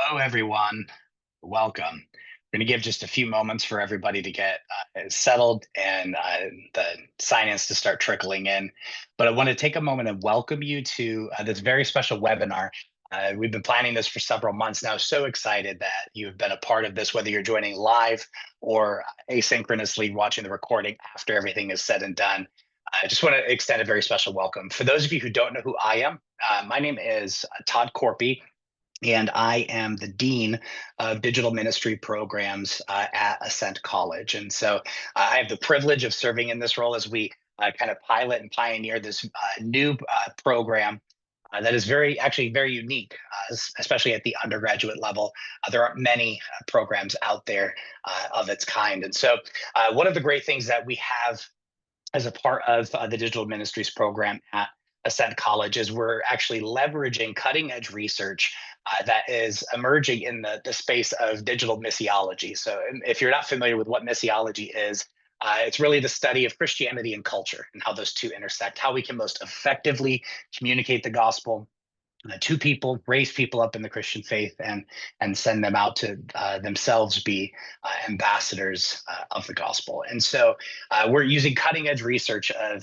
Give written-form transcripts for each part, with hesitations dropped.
Hello, everyone. Welcome. We're going to give just a few moments for everybody to get settled and the sign-ins to start trickling in. But I want to take a moment and welcome you to this very special webinar. We've been planning this for several months now. So excited that you've been a part of this, whether you're joining live or asynchronously watching the recording after everything is said and done. I just want to extend a very special welcome. For those of you who don't know who I am, my name is Todd Korpi, and I am the Dean of Digital Ministry Programs at Ascent College. And so I have the privilege of serving in this role as we kind of pilot and pioneer this new program that is actually very unique, especially at the undergraduate level. There aren't many programs out there of its kind. And so one of the great things that we have as a part of the Digital Ministries program at Ascent College is we're actually leveraging cutting edge research that is emerging in the space of digital missiology. So if you're not familiar with what missiology is, it's really the study of Christianity and culture and how those two intersect, how we can most effectively communicate the gospel to people, raise people up in the Christian faith, and send them out to themselves be ambassadors of the gospel. And so we're using cutting edge research of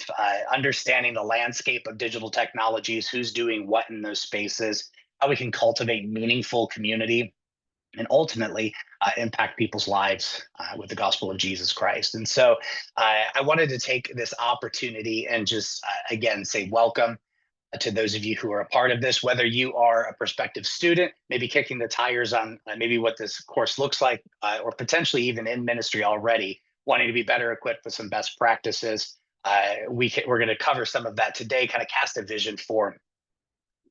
understanding the landscape of digital technologies, who's doing what in those spaces, how we can cultivate meaningful community, and ultimately impact people's lives with the gospel of Jesus Christ. And so I wanted to take this opportunity and just again say welcome to those of you who are a part of this, whether you are a prospective student, maybe kicking the tires on maybe what this course looks like, or potentially even in ministry already, wanting to be better equipped with some best practices. We're going to cover some of that today, kind of cast a vision for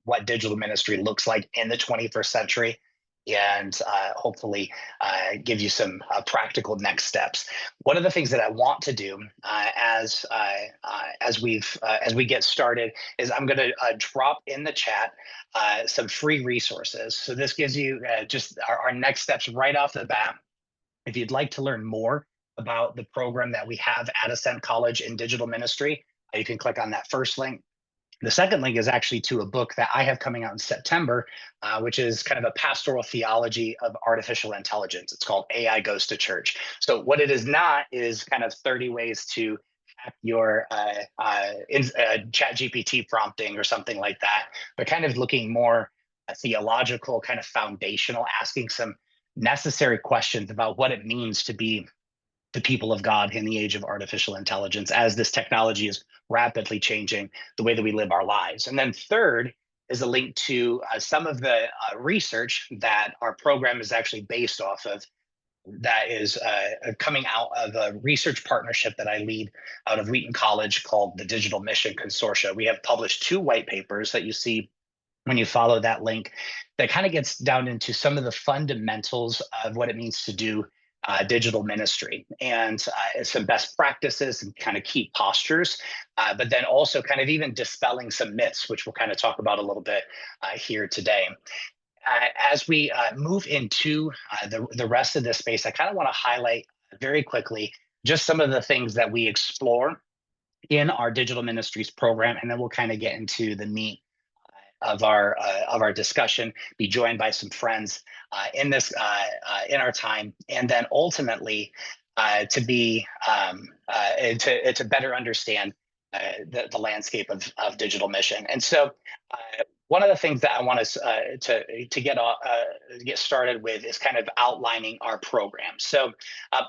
what digital ministry looks like in the 21st century, and hopefully give you some practical next steps. One of the things that I want to do as we get started is I'm going to drop in the chat some free resources. So this gives you just our next steps right off the bat. If you'd like to learn more about the program that we have at Ascent College in digital ministry, you can click on that first link. The second link is actually to a book that I have coming out in September, which is kind of a pastoral theology of artificial intelligence. It's called AI Goes to Church. So what it is not is kind of 30 ways to hack your chat GPT prompting or something like that, but kind of looking more theological, kind of foundational, asking some necessary questions about what it means to be the people of God in the age of artificial intelligence as this technology is rapidly changing the way that we live our lives. And then third is a link to some of the research that our program is actually based off of, that is coming out of a research partnership that I lead out of Wheaton College called the Digital Mission Consortia. We have published 2 white papers that you see when you follow that link that kind of gets down into some of the fundamentals of what it means to do digital ministry, and some best practices and kind of key postures, but then also kind of even dispelling some myths, which we'll kind of talk about a little bit here today. As we move into the rest of this space, I kind of want to highlight very quickly just some of the things that we explore in our digital ministries program, and then we'll kind of get into the meat of our discussion, be joined by some friends in this in our time, and then ultimately to be to better understand the landscape of digital mission. And so one of the things that I want us to get started with is kind of outlining our program. So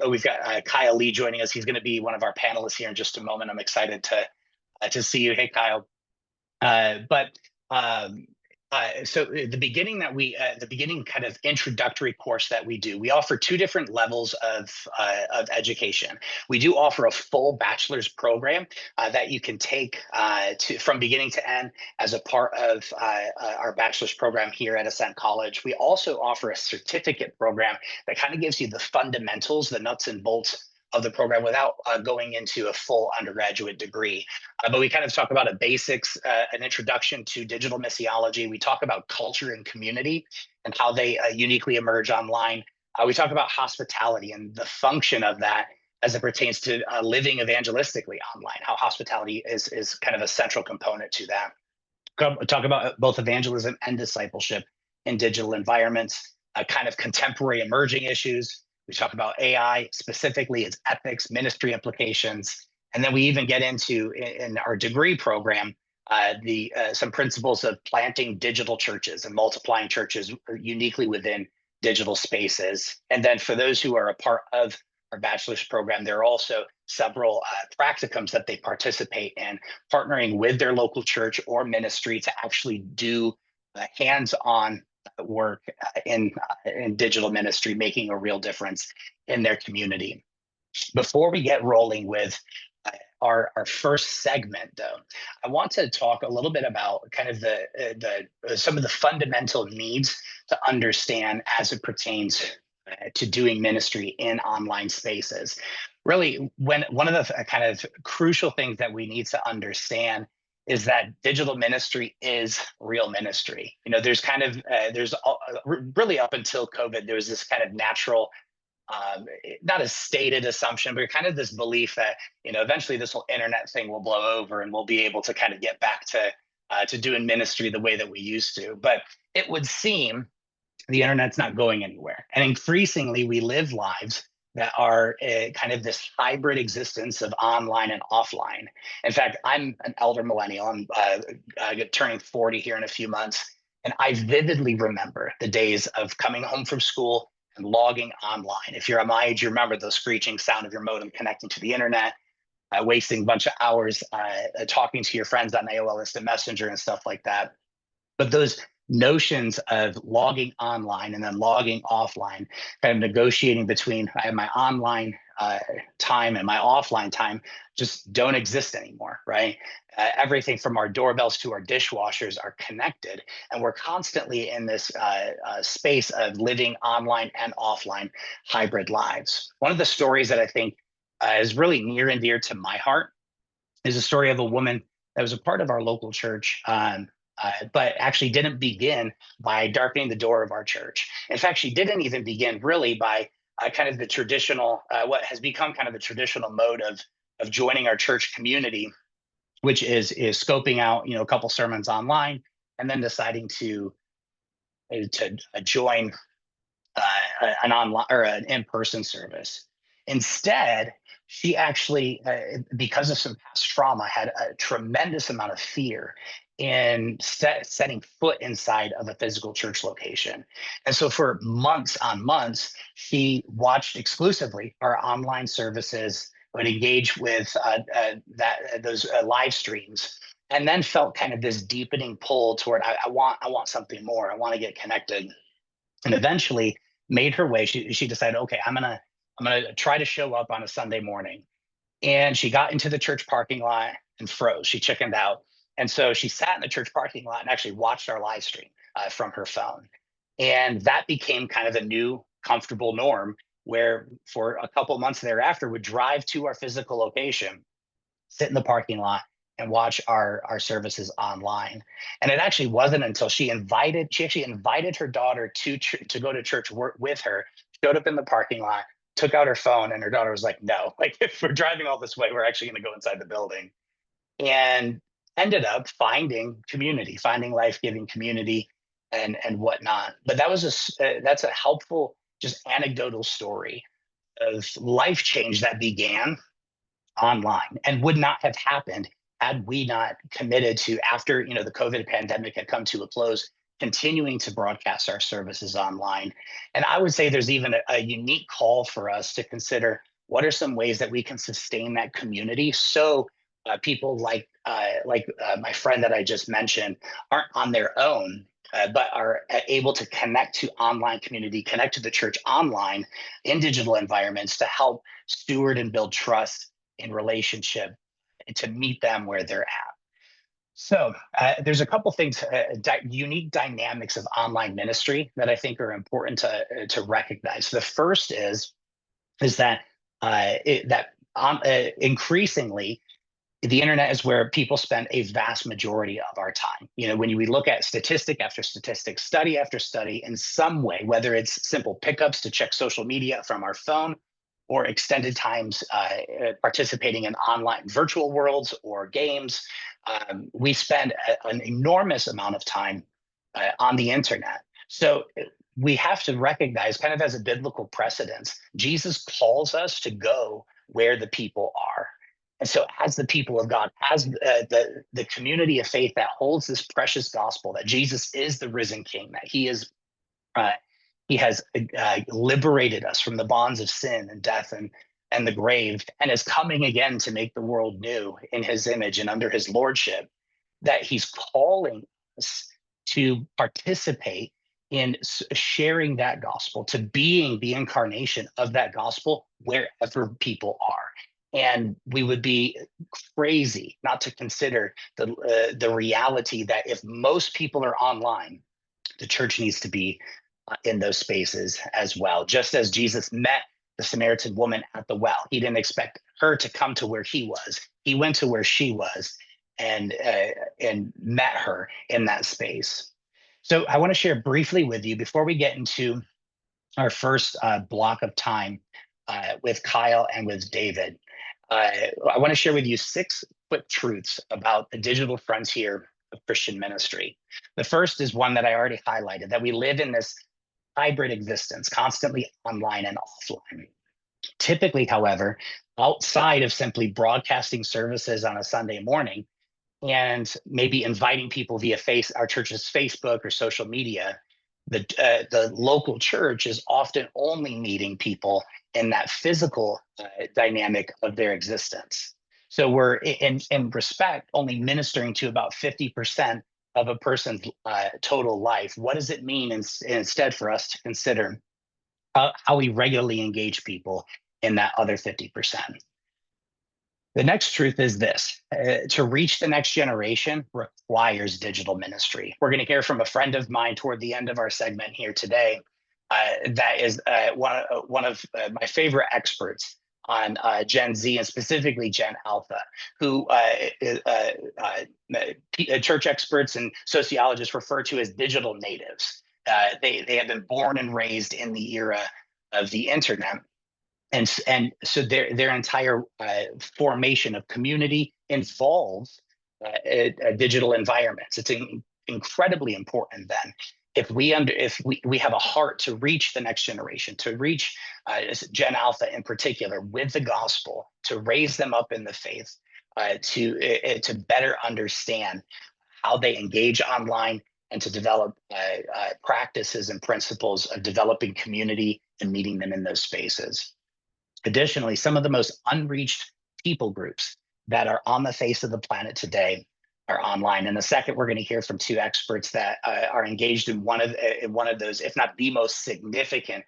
we've got Kyle Lee joining us. He's going to be one of our panelists here in just a moment. I'm excited to see you. Hey, Kyle. But so the beginning kind of introductory course that we do, we offer 2 different levels of education. We do offer a full bachelor's program that you can take from beginning to end as a part of our bachelor's program here at Ascent College. We also offer a certificate program that kind of gives you the fundamentals, the nuts and bolts of the program without going into a full undergraduate degree. But we kind of talk about an introduction to digital missiology. We talk about culture and community and how they uniquely emerge online. We talk about hospitality and the function of that as it pertains to living evangelistically online, how hospitality is kind of a central component to that. Talk about both evangelism and discipleship in digital environments. kind of contemporary emerging issues. We talk about AI, specifically its ethics, ministry implications, and then we even get into in our degree program the some principles of planting digital churches and multiplying churches uniquely within digital spaces. And then for those who are a part of our bachelor's program, there are also several practicums that they participate in, partnering with their local church or ministry to actually do hands-on work in digital ministry, making a real difference in their community. Before we get rolling with our first segment, though, I want to talk a little bit about kind of the some of the fundamental needs to understand as it pertains to doing ministry in online spaces. Really, when one of the kind of crucial things that we need to understand is that digital ministry is real ministry. You know, there's kind of really up until COVID, there was this kind of natural not a stated assumption, but kind of this belief that eventually this whole internet thing will blow over and we'll be able to kind of get back to doing ministry the way that we used to. But it would seem the internet's not going anywhere, and increasingly we live lives that are kind of this hybrid existence of online and offline. In fact, I'm an elder millennial. I'm turning 40 here in a few months, and I vividly remember the days of coming home from school and logging online. If you're my age, you remember the screeching sound of your modem connecting to the internet, wasting a bunch of hours talking to your friends on AOL Instant Messenger and stuff like that. But those notions of logging online and then logging offline, kind of negotiating between I have my online time and my offline time, just don't exist anymore, right? Everything from our doorbells to our dishwashers are connected, and we're constantly in this space of living online and offline hybrid lives. One of the stories that I think is really near and dear to my heart is a story of a woman that was a part of our local church. But actually didn't begin by darkening the door of our church. In fact, she didn't even begin really by kind of the traditional, what has become kind of the traditional mode of joining our church community, which is scoping out a couple sermons online and then deciding to join an online or an in-person service. Instead, she actually, because of some past trauma, had a tremendous amount of fear in setting foot inside of a physical church location. And so for months on months, she watched exclusively our online services, would engage with those live streams, and then felt kind of this deepening pull toward I want something more. I want to get connected, and eventually made her way. She decided, okay, I'm gonna try to show up on a Sunday morning. And she got into the church parking lot and froze. She chickened out. And so she sat in the church parking lot and actually watched our live stream from her phone. And that became kind of a new comfortable norm where for a couple months thereafter would drive to our physical location, sit in the parking lot and watch our services online. And it actually wasn't until she actually invited her daughter to go to church with her, showed up in the parking lot, took out her phone, and her daughter was like, no, like if we're driving all this way, we're actually going to go inside the building. And ended up finding community, finding life-giving community and whatnot. But that's a helpful, just anecdotal story of life change that began online and would not have happened had we not committed to, after the COVID pandemic had come to a close, continuing to broadcast our services online. And I would say there's even a unique call for us to consider what are some ways that we can sustain that community so people like my friend that I just mentioned aren't on their own, but are able to connect to online community, connect to the church online in digital environments to help steward and build trust in relationship and to meet them where they're at. So there's a couple things, unique dynamics of online ministry that I think are important to recognize. The first is that increasingly the internet is where people spend a vast majority of our time. When we look at statistic after statistic, study after study, in some way, whether it's simple pickups to check social media from our phone, or extended times participating in online virtual worlds or games, we spend an enormous amount of time on the internet. So we have to recognize, kind of as a biblical precedence, Jesus calls us to go where the people are. And so, as the people of God, as the community of faith that holds this precious gospel that Jesus is the risen King, that uh, he has liberated us from the bonds of sin and death and the grave, and is coming again to make the world new in His image and under His lordship, that He's calling us to participate in sharing that gospel, to being the incarnation of that gospel wherever people are. And we would be crazy not to consider the reality that if most people are online, the church needs to be in those spaces as well. Just as Jesus met the Samaritan woman at the well, He didn't expect her to come to where He was. He went to where she was and met her in that space. So I want to share briefly with you before we get into our first block of time with Kyle and with David. I want to share with you 6 quick truths about the digital frontier of Christian ministry. The first is one that I already highlighted, that we live in this hybrid existence, constantly online and offline. Typically, however, outside of simply broadcasting services on a Sunday morning and maybe inviting people via our church's Facebook or social media, the local church is often only meeting people in that physical dynamic of their existence. So we're in respect only ministering to about 50% of a person's total life. What does it mean instead for us to consider how we regularly engage people in that other 50%? The next truth is this: to reach the next generation requires digital ministry. We're going to hear from a friend of mine toward the end of our segment here today. That is one of my favorite experts on Gen Z and specifically Gen Alpha, who church experts and sociologists refer to as digital natives. They have been born and raised in the era of the internet. And so their entire formation of community involves digital environments. It's incredibly important then if we have a heart to reach the next generation, to reach Gen Alpha in particular with the gospel, to raise them up in the faith, to better understand how they engage online, and to develop practices and principles of developing community and meeting them in those spaces. Additionally, some of the most unreached people groups that are on the face of the planet today are online. In a second, we're going to hear from 2 experts that are engaged in one of those, if not the most significant,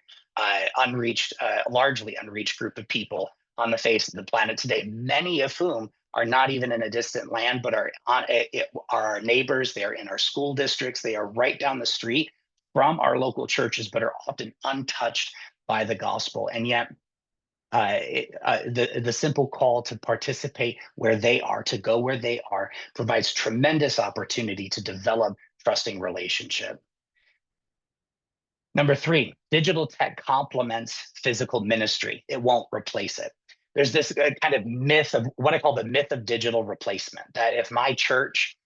largely unreached group of people on the face of the planet today. Many of whom are not even in a distant land, but are our neighbors. They are in our school districts. They are right down the street from our local churches, but are often untouched by the gospel. And yet, the simple call to participate where they are, to go where they are, provides tremendous opportunity to develop trusting relationship. Number 3, digital tech complements physical ministry. It won't replace it. There's this kind of myth of what I call the myth of digital replacement, that if my church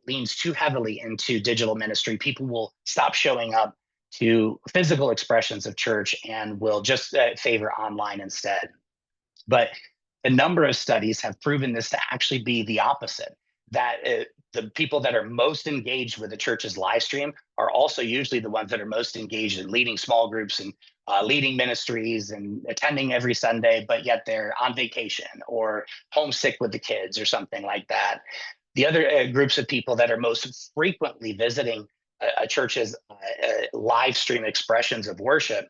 leans too heavily into digital ministry, people will stop showing up to physical expressions of church and will just favor online instead. But a number of studies have proven this to actually be the opposite, that the people that are most engaged with the church's live stream are also usually the ones that are most engaged in leading small groups and leading ministries and attending every Sunday, but yet they're on vacation or homesick with the kids or something like that. The other groups of people that are most frequently visiting a church's live stream expressions of worship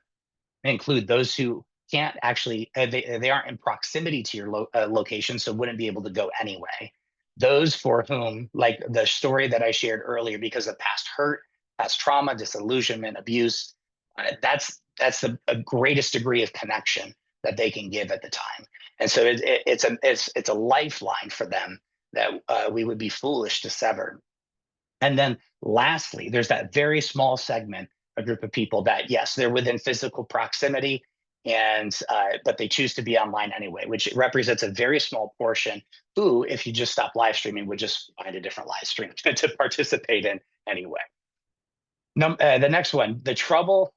include those who can't actually, they aren't in proximity to your location, so wouldn't be able to go anyway. Those for whom, like the story that I shared earlier, because of past hurt, past trauma, disillusionment, abuse, that's the greatest degree of connection that they can give at the time. And so it's a lifeline for them that we would be foolish to sever. And then lastly, there's that very small segment, a group of people that, yes, they're within physical proximity, but they choose to be online anyway, which represents a very small portion who, if you just stop live streaming, would just find a different live stream to participate in anyway. The next one, the trouble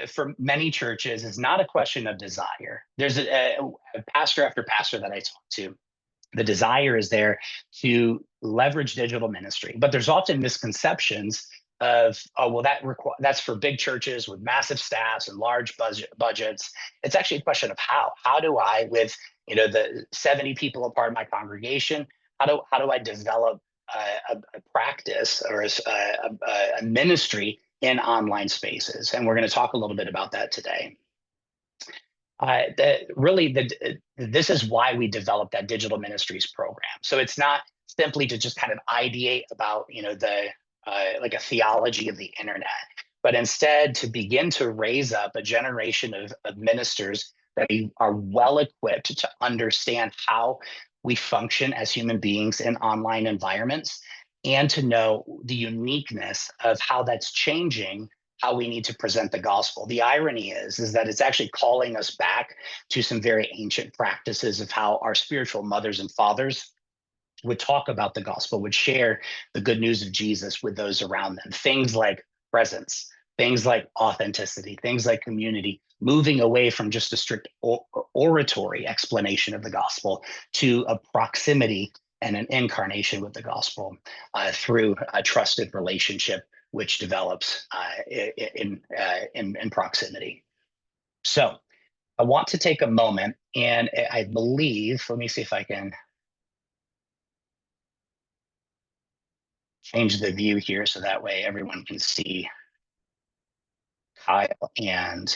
for many churches is not a question of desire. There's a pastor after pastor that I talk to. The desire is there to leverage digital ministry, but there's often misconceptions of, oh, well, that's for big churches with massive staffs and large budgets. It's actually a question of how. How do I, with the 70 people a part of my congregation, how do I develop a practice or a ministry in online spaces? And we're going to talk a little bit about that today. This is why we developed that digital ministries program. So it's not simply to just kind of ideate about the like a theology of the internet, but instead to begin to raise up a generation of ministers that are well equipped to understand how we function as human beings in online environments, and to know the uniqueness of how that's changing how we need to present the gospel. The irony is that it's actually calling us back to some very ancient practices of how our spiritual mothers and fathers would talk about the gospel, would share the good news of Jesus with those around them. Things like presence, things like authenticity, things like community, moving away from just a strict oratory explanation of the gospel to a proximity and an incarnation with the gospel through a trusted relationship which develops in proximity. So I want to take a moment, and I believe, let me see if I can change the view here so that way everyone can see Kyle and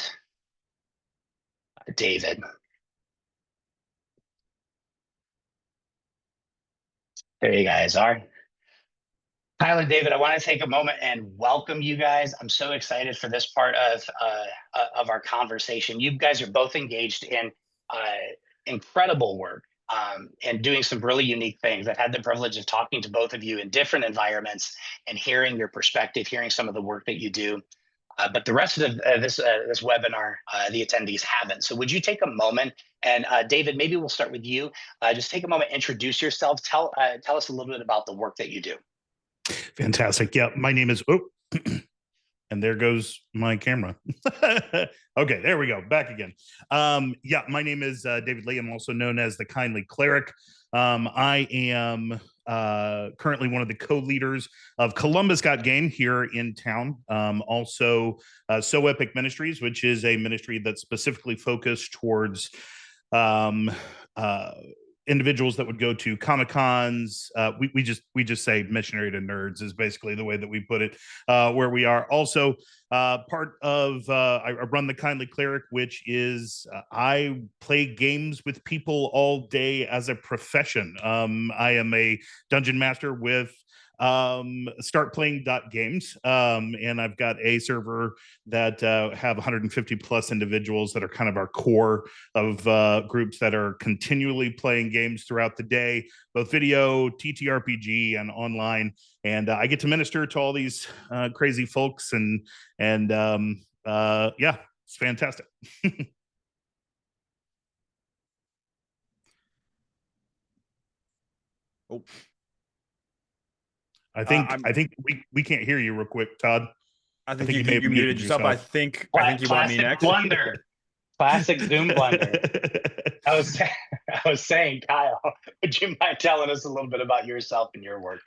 David. There you guys are. Kyle and David, I want to take a moment and welcome you guys. I'm so excited for this part of our conversation. You guys are both engaged in incredible work and doing some really unique things. I've had the privilege of talking to both of you in different environments and hearing your perspective, hearing some of the work that you do. But the rest of this webinar, the attendees haven't. So would you take a moment, and David, maybe we'll start with you. Just take a moment, introduce yourself, tell us a little bit about the work that you do. Fantastic. Yeah, my name is, and there goes my camera. Okay, there we go, back again. Yeah, my name is David Lee. I'm also known as the Kindly Cleric. I am currently one of the co-leaders of Columbus Got Game here in town. Also, So Epic Ministries, which is a ministry that's specifically focused towards individuals that would go to Comic-Cons. We just say missionary to nerds is basically the way that we put it, where we are. Also, part of, I run the Kindly Cleric, which is I play games with people all day as a profession. I am a dungeon master with startplaying.games, and I've got a server that have 150 plus individuals that are kind of our core of groups that are continually playing games throughout the day, both video, TTRPG, and online. And I get to minister to all these crazy folks, and yeah, it's fantastic. Oh. I think we can't hear you real quick, Todd. I think you muted yourself. I think you want me next. Blunder. Classic Zoom blunder. I was saying, Kyle, would you mind telling us a little bit about yourself and your work?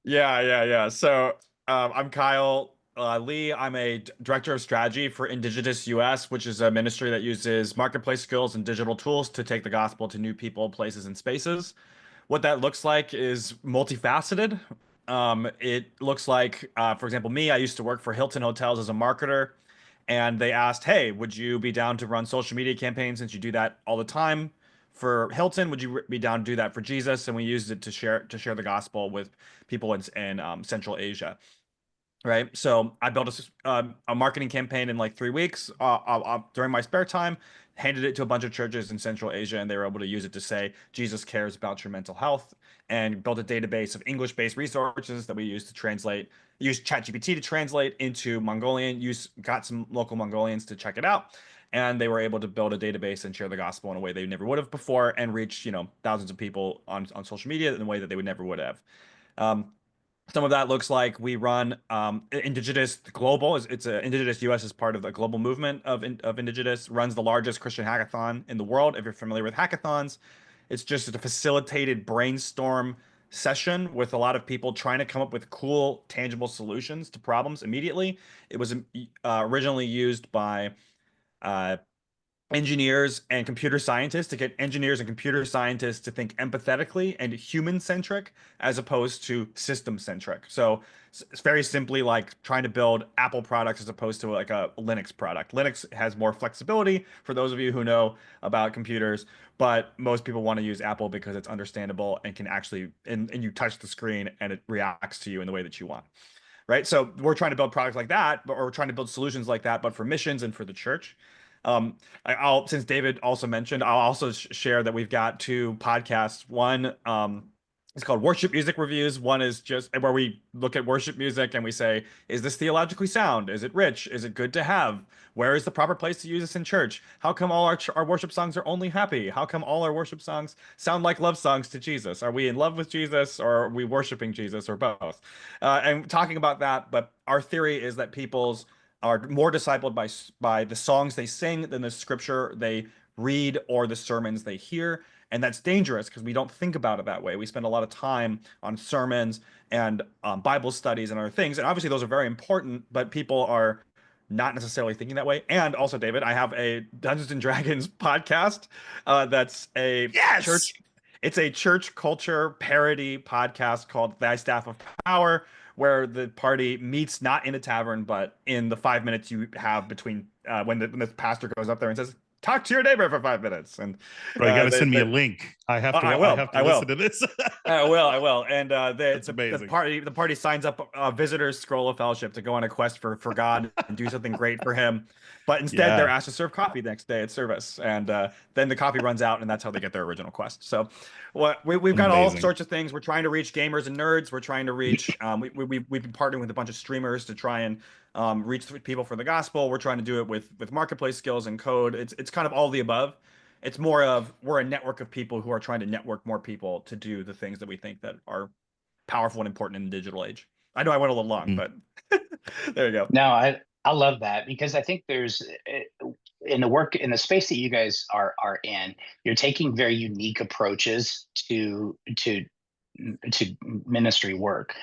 Yeah. So I'm Kyle Lee. I'm a director of strategy for Indigenous US, which is a ministry that uses marketplace skills and digital tools to take the gospel to new people, places, and spaces. What that looks like is multifaceted. It looks like, for example, me, I used to work for Hilton Hotels as a marketer, and they asked, hey, would you be down to run social media campaigns since you do that all the time for Hilton? Would you be down to do that for Jesus? And we used it to share the gospel with people in Central Asia. Right. So I built a marketing campaign in like 3 weeks during my spare time, handed it to a bunch of churches in Central Asia, and they were able to use it to say, Jesus cares about your mental health, and built a database of English-based resources that we use ChatGPT to translate into Mongolian, got some local Mongolians to check it out. And they were able to build a database and share the gospel in a way they never would have before, and reach, thousands of people on social media in a way that they would never would have. Some of that looks like we run Indigenous Global. It's a Indigenous US is part of the global movement of Indigenous. Runs the largest Christian hackathon in the world. If you're familiar with hackathons, it's just a facilitated brainstorm session with a lot of people trying to come up with cool, tangible solutions to problems immediately. It was originally used by uh, engineers and computer scientists to get engineers and computer scientists to think empathetically and human centric as opposed to system centric. So it's very simply like trying to build Apple products as opposed to like a Linux product. Linux has more flexibility for those of you who know about computers, but most people want to use Apple because it's understandable and can actually, and you touch the screen and it reacts to you in the way that you want. Right. So we're trying to build products like that, or we're trying to build solutions like that, but for missions and for the church. I'll since David also mentioned, I'll also share that we've got two podcasts. One, it's called Worship Music Reviews. One is just where we look at worship music and we say, is this theologically sound? Is it rich? Is it good to have? Where is the proper place to use this in church? How come all our worship songs are only happy? How come all our worship songs sound like love songs to Jesus? Are we in love with Jesus or are we worshiping Jesus or both? And talking about that, but our theory is that people's are more discipled by the songs they sing than the scripture they read or the sermons they hear. And that's dangerous because we don't think about it that way. We spend a lot of time on sermons and Bible studies and other things. And obviously, those are very important, but people are not necessarily thinking that way. And also, David, I have a Dungeons and Dragons podcast that's a Yes. church. It's a church culture parody podcast called Thy Staff of Power, where the party meets not in a tavern, but in the 5 minutes you have between when the pastor goes up there and says, "Talk to your neighbor for 5 minutes," and Bro, you got to they, send me they, a link. I have to. I I will. have to I listen will. to this. I will. And That's the amazing. party signs up visitors scroll of fellowship to go on a quest for God and do something great for him. But instead, they're Yeah, asked to serve coffee the next day at service, and then the coffee runs out, and that's how they get their original quest. So, we've got all amazing. sorts of things. We're trying to reach gamers and nerds. We're trying to reach. We've been partnering with a bunch of streamers to try and reach people for the gospel. We're trying to do it with marketplace skills and code. It's kind of all the above. It's more of we're a network of people who are trying to network more people to do the things that we think that are powerful and important in the digital age. I know I went a little long, Mhm. but there you go. No, I love that because I think there's in the work in the space that you guys are in, you're taking very unique approaches to ministry work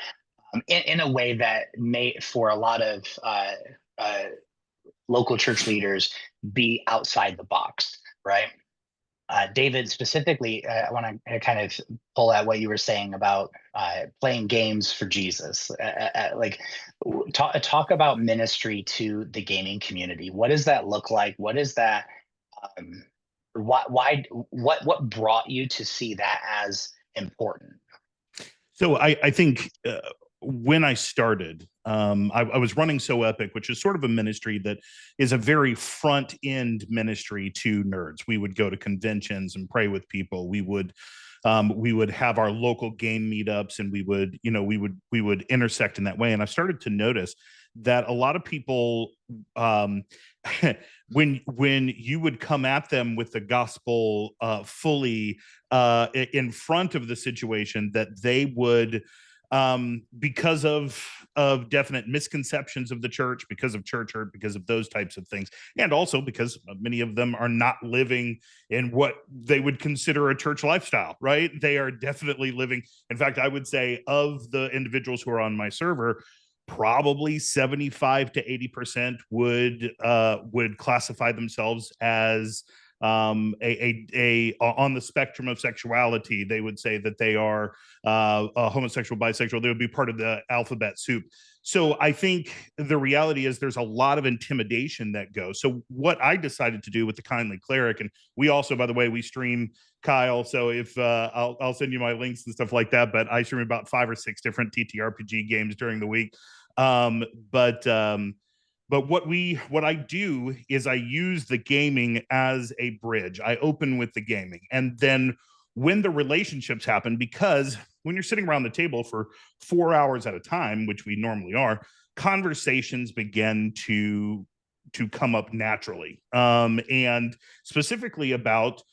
in a way that may for a lot of uh, local church leaders be outside the box, right? David, specifically, I want to kind of pull at what you were saying about playing games for Jesus. Like, talk about ministry to the gaming community. What does that look like? What is that? Um, what brought you to see that as important? So I think when I started, I was running So Epic, which is sort of a ministry that is a very front end ministry to nerds. We would go to conventions and pray with people. We would have our local game meetups, and we would intersect in that way. And I started to notice that a lot of people, when you would come at them with the gospel fully in front of the situation, that they would, because of definite misconceptions of the church, because of church hurt, because of those types of things, and also because many of them are not living in what they would consider a church lifestyle, right? They are definitely living. In fact, I would say of the individuals who are on my server, probably 75 to 80% would classify themselves as a on the spectrum of sexuality. They would say that they are a homosexual, bisexual. They would be part of the alphabet soup. So I think the reality is there's a lot of intimidation that goes. So what I decided to do with the Kindly Cleric, and we also, by the way, we stream, Kyle. So if I'll send you my links and stuff like that. But I stream about 5 or 6 different TTRPG games during the week. Um, but um, but what I do is I use the gaming as a bridge. I open with the gaming, and then when the relationships happen, because when you're sitting around the table for 4 hours at a time, which we normally are, conversations begin to come up naturally, and specifically about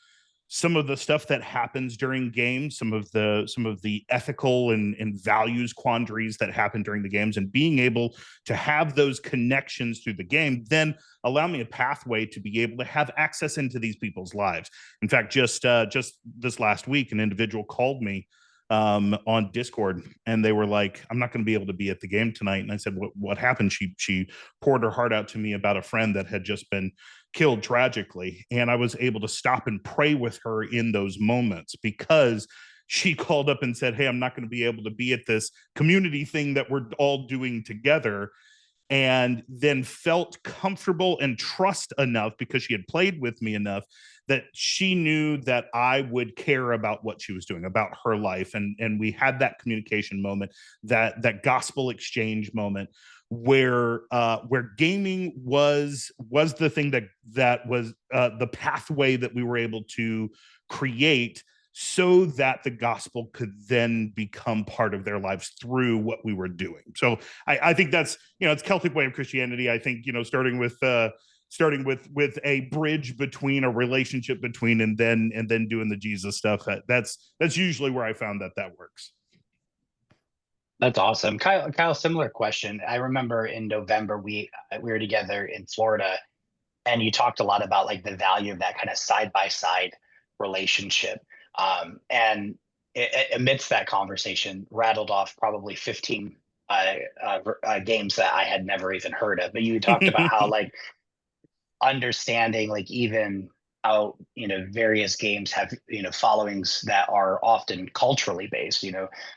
some of the stuff that happens during games, some of the ethical and values quandaries that happen during the games, and being able to have those connections through the game then allow me a pathway to be able to have access into these people's lives. In fact, just this last week, an individual called me on Discord, and they were like, "I'm not going to be able to be at the game tonight." And I said, "What happened?" She poured her heart out to me about a friend that had just been killed tragically, and I was able to stop and pray with her in those moments, because she called up and said, "Hey, I'm not going to be able to be at this community thing that we're all doing together." And then felt comfortable and trust enough, because she had played with me enough, that she knew that I would care about what she was doing, about her life. And we had that communication moment, that gospel exchange moment, where gaming was the thing that was the pathway that we were able to create, so that the gospel could then become part of their lives through what we were doing. So I think that's, it's Celtic way of Christianity. I think, starting with a bridge between a relationship between, and then doing the Jesus stuff. That's usually where I found that works. That's awesome. Kyle, similar question. I remember in November, we were together in Florida, and you talked a lot about like the value of that kind of side by side relationship. And amidst that conversation, rattled off probably 15 games that I had never even heard of. But you talked about how like understanding like even how various games have followings that are often culturally based.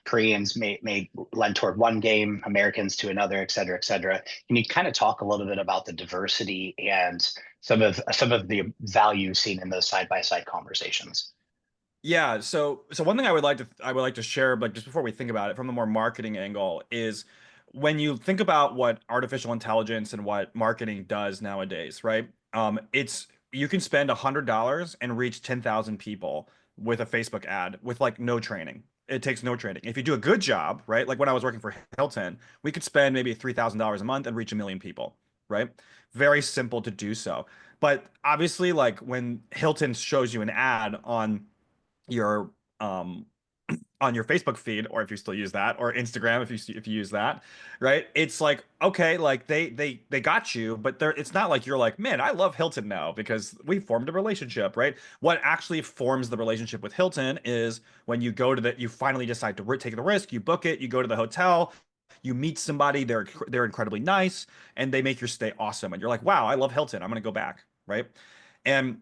Koreans may lend toward one game, Americans to another, et cetera, et cetera. Can you kind of talk a little bit about the diversity and some of the value seen in those side by side conversations? Yeah, so one thing I would like to share, like just before we think about it from the more marketing angle, is when you think about what artificial intelligence and what marketing does nowadays, right? It's you can spend $100 and reach 10,000 people with a Facebook ad with like no training. It takes no training. If you do a good job, right? Like when I was working for Hilton, we could spend maybe $3,000 a month and reach 1 million people, right? Very simple to do so. But obviously, like when Hilton shows you an ad your um on your Facebook feed, or if you still use that, or Instagram if you use that, right? It's like, okay, like they got you, but it's not like you're like, man, I love Hilton now because we formed a relationship, right? What actually forms the relationship with Hilton is when you finally decide to take the risk, you book it, you go to the hotel, you meet somebody, they're incredibly nice, and they make your stay awesome, and you're like, wow, I love Hilton, I'm gonna go back, right? And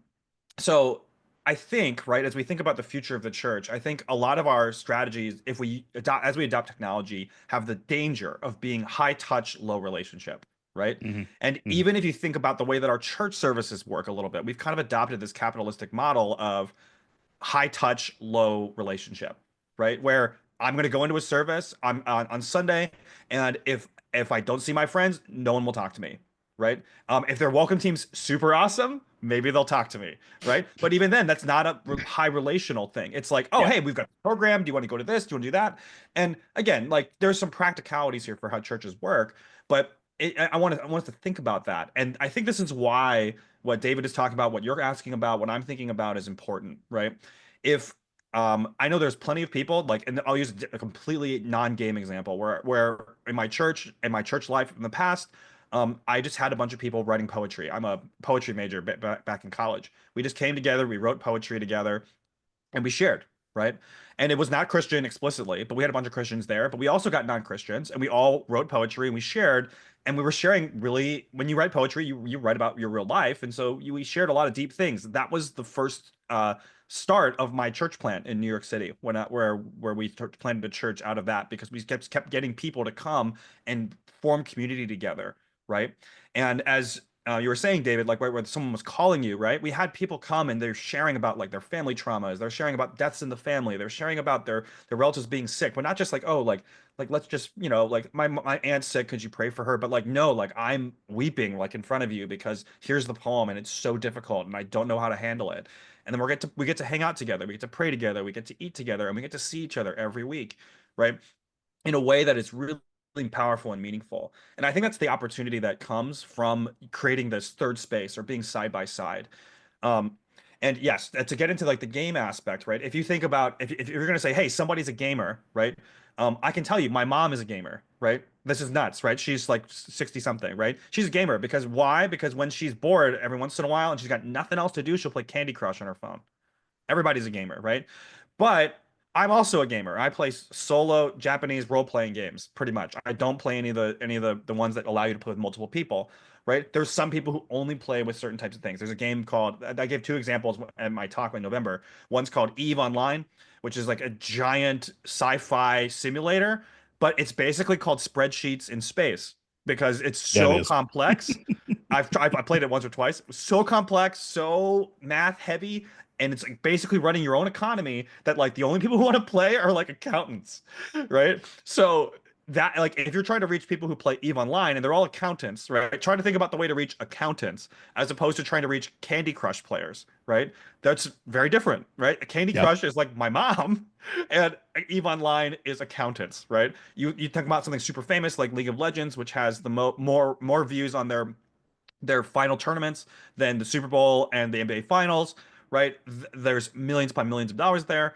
so I think, right, as we think about the future of the church, I think a lot of our strategies, as we adopt technology, have the danger of being high touch, low relationship, right? Mm-hmm. And Mm-hmm. even if you think about the way that our church services work a little bit, we've kind of adopted this capitalistic model of high touch, low relationship, right? Where I'm going to go into a service on Sunday, and if I don't see my friends, no one will talk to me, right? If their welcome team's super awesome, maybe they'll talk to me, right? But even then, that's not a high relational thing. It's like, oh, Yeah. hey, we've got a program. Do you want to go to this? Do you want to do that? And again, like there's some practicalities here for how churches work, but I want us to think about that. And I think this is why what David is talking about, what you're asking about, what I'm thinking about is important, right? If I know there's plenty of people like, and I'll use a completely non-game example where in my church life in the past, I just had a bunch of people writing poetry. I'm a poetry major back in college. We just came together, we wrote poetry together, and we shared, right? And it was not Christian explicitly, but we had a bunch of Christians there, but we also got non-Christians, and we all wrote poetry and we shared, and we were sharing really, when you write poetry, you write about your real life. And so we shared a lot of deep things. That was the first start of my church plant in New York City, where we planted a church out of that, because we kept getting people to come and form community together, right? And as you were saying, David, like right where someone was calling you, right? We had people come and they're sharing about like their family traumas, they're sharing about deaths in the family, they're sharing about their relatives being sick, but not just like, oh, like let's just, like my aunt's sick, could you pray for her? But like, no, like I'm weeping like in front of you because here's the poem and it's so difficult and I don't know how to handle it. And then we get to hang out together, we get to pray together, we get to eat together, and we get to see each other every week, right? In a way that is really powerful and meaningful. And I think that's the opportunity that comes from creating this third space or being side by side. Um, And yes, to get into like the game aspect, right? If you think about if you're gonna say, hey, somebody's a gamer, right? I can tell you, my mom is a gamer, right? This is nuts, right? She's like 60 something, right? She's a gamer because why? Because when she's bored every once in a while and she's got nothing else to do, she'll play Candy Crush on her phone. Everybody's a gamer, right? But I'm also a gamer. I play solo Japanese role-playing games, pretty much. I don't play any of the ones that allow you to play with multiple people, right? There's some people who only play with certain types of things. There's a game called, I gave two examples in my talk in November. One's called Eve Online, which is like a giant sci-fi simulator, but it's basically called spreadsheets in space because it's That so is. complex. I played it once or twice. It was so complex, so math heavy, and it's like basically running your own economy that like the only people who want to play are like accountants, right? So that like if you're trying to reach people who play Eve Online and they're all accountants, right? Try to think about the way to reach accountants as opposed to trying to reach Candy Crush players, right? That's very different, right? A Candy Yep. Crush is like my mom, and Eve Online is accountants, right? You talk about something super famous like League of Legends, which has the more views on their final tournaments than the Super Bowl and the NBA Finals, right? There's millions upon millions of dollars there.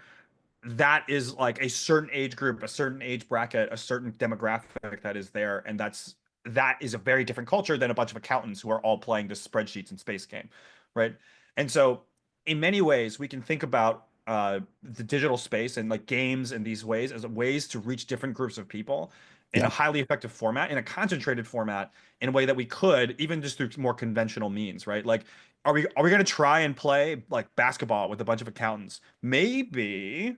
That is like a certain age group, a certain age bracket, a certain demographic that is there, and that is a very different culture than a bunch of accountants who are all playing this spreadsheets and space game, right? And so, in many ways, we can think about the digital space and like games in these ways as ways to reach different groups of people in a Yeah. highly effective format, in a concentrated format, in a way that we could even just through more conventional means, right? Like, are we going to try and play like basketball with a bunch of accountants? Maybe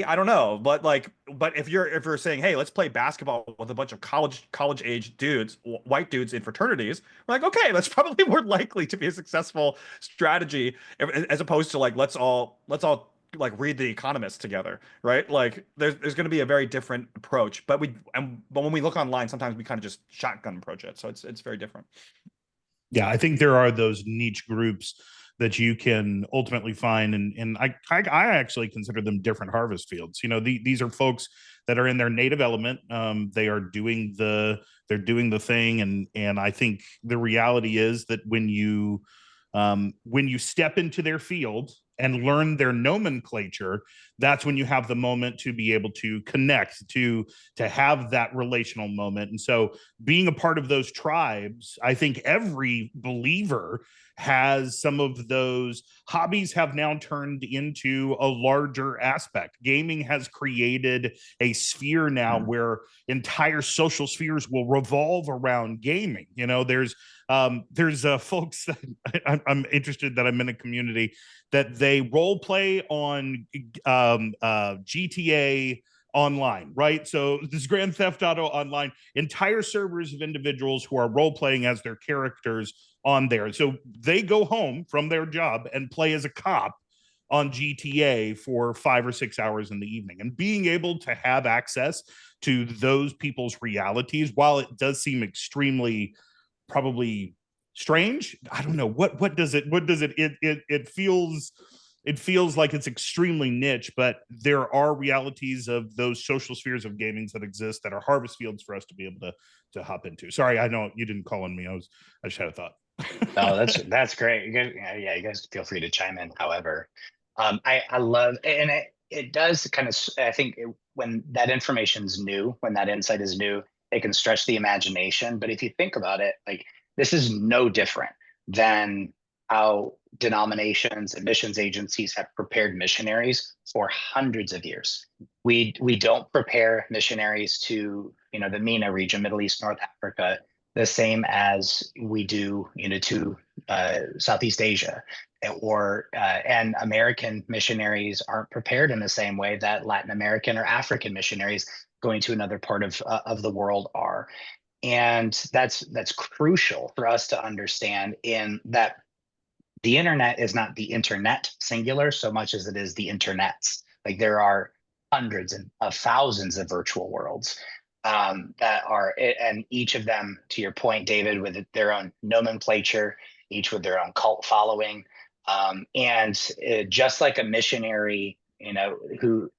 I don't know, but like, but if you're saying, hey, let's play basketball with a bunch of college age dudes, white dudes in fraternities, we're like, okay, that's probably more likely to be a successful strategy as opposed to like let's all like read The Economist together, right? Like there's going to be a very different approach, but when we look online, sometimes we kind of just shotgun approach it, so it's very different. Yeah, I think there are those niche groups that you can ultimately find, and I actually consider them different harvest fields. These are folks that are in their native element. They are doing the thing, and I think the reality is that when you step into their field and learn their nomenclature, that's when you have the moment to be able to connect, to have that relational moment. And so being a part of those tribes, I think every believer has some of those hobbies have now turned into a larger aspect. Gaming has created a sphere now where entire social spheres will revolve around gaming. There's folks that I'm interested that I'm in a community that they role play on GTA online, right? So this Grand Theft Auto online, entire servers of individuals who are role playing as their characters on there. So they go home from their job and play as a cop on GTA for 5 or 6 hours in the evening. And being able to have access to those people's realities, while it does seem extremely probably strange, I don't know, it feels like it's extremely niche, but there are realities of those social spheres of gaming that exist that are harvest fields for us to be able to hop into. Sorry, I know you didn't call on me. I just had a thought. Oh, that's great. You guys, yeah, you guys feel free to chime in. However, I love, and it does kind of. I think when that information's new, when that insight is new, it can stretch the imagination. But if you think about it, like this is no different than how denominations and missions agencies have prepared missionaries for hundreds of years. We don't prepare missionaries to the MENA region, Middle East, North Africa, the same as we do to Southeast Asia, and American missionaries aren't prepared in the same way that Latin American or African missionaries going to another part of the world are. And that's crucial for us to understand, in that the internet is not the internet singular so much as it is the internets. Like there are hundreds of thousands of virtual worlds that are, and each of them, to your point, David, with their own nomenclature, each with their own cult following. Just like a missionary, who,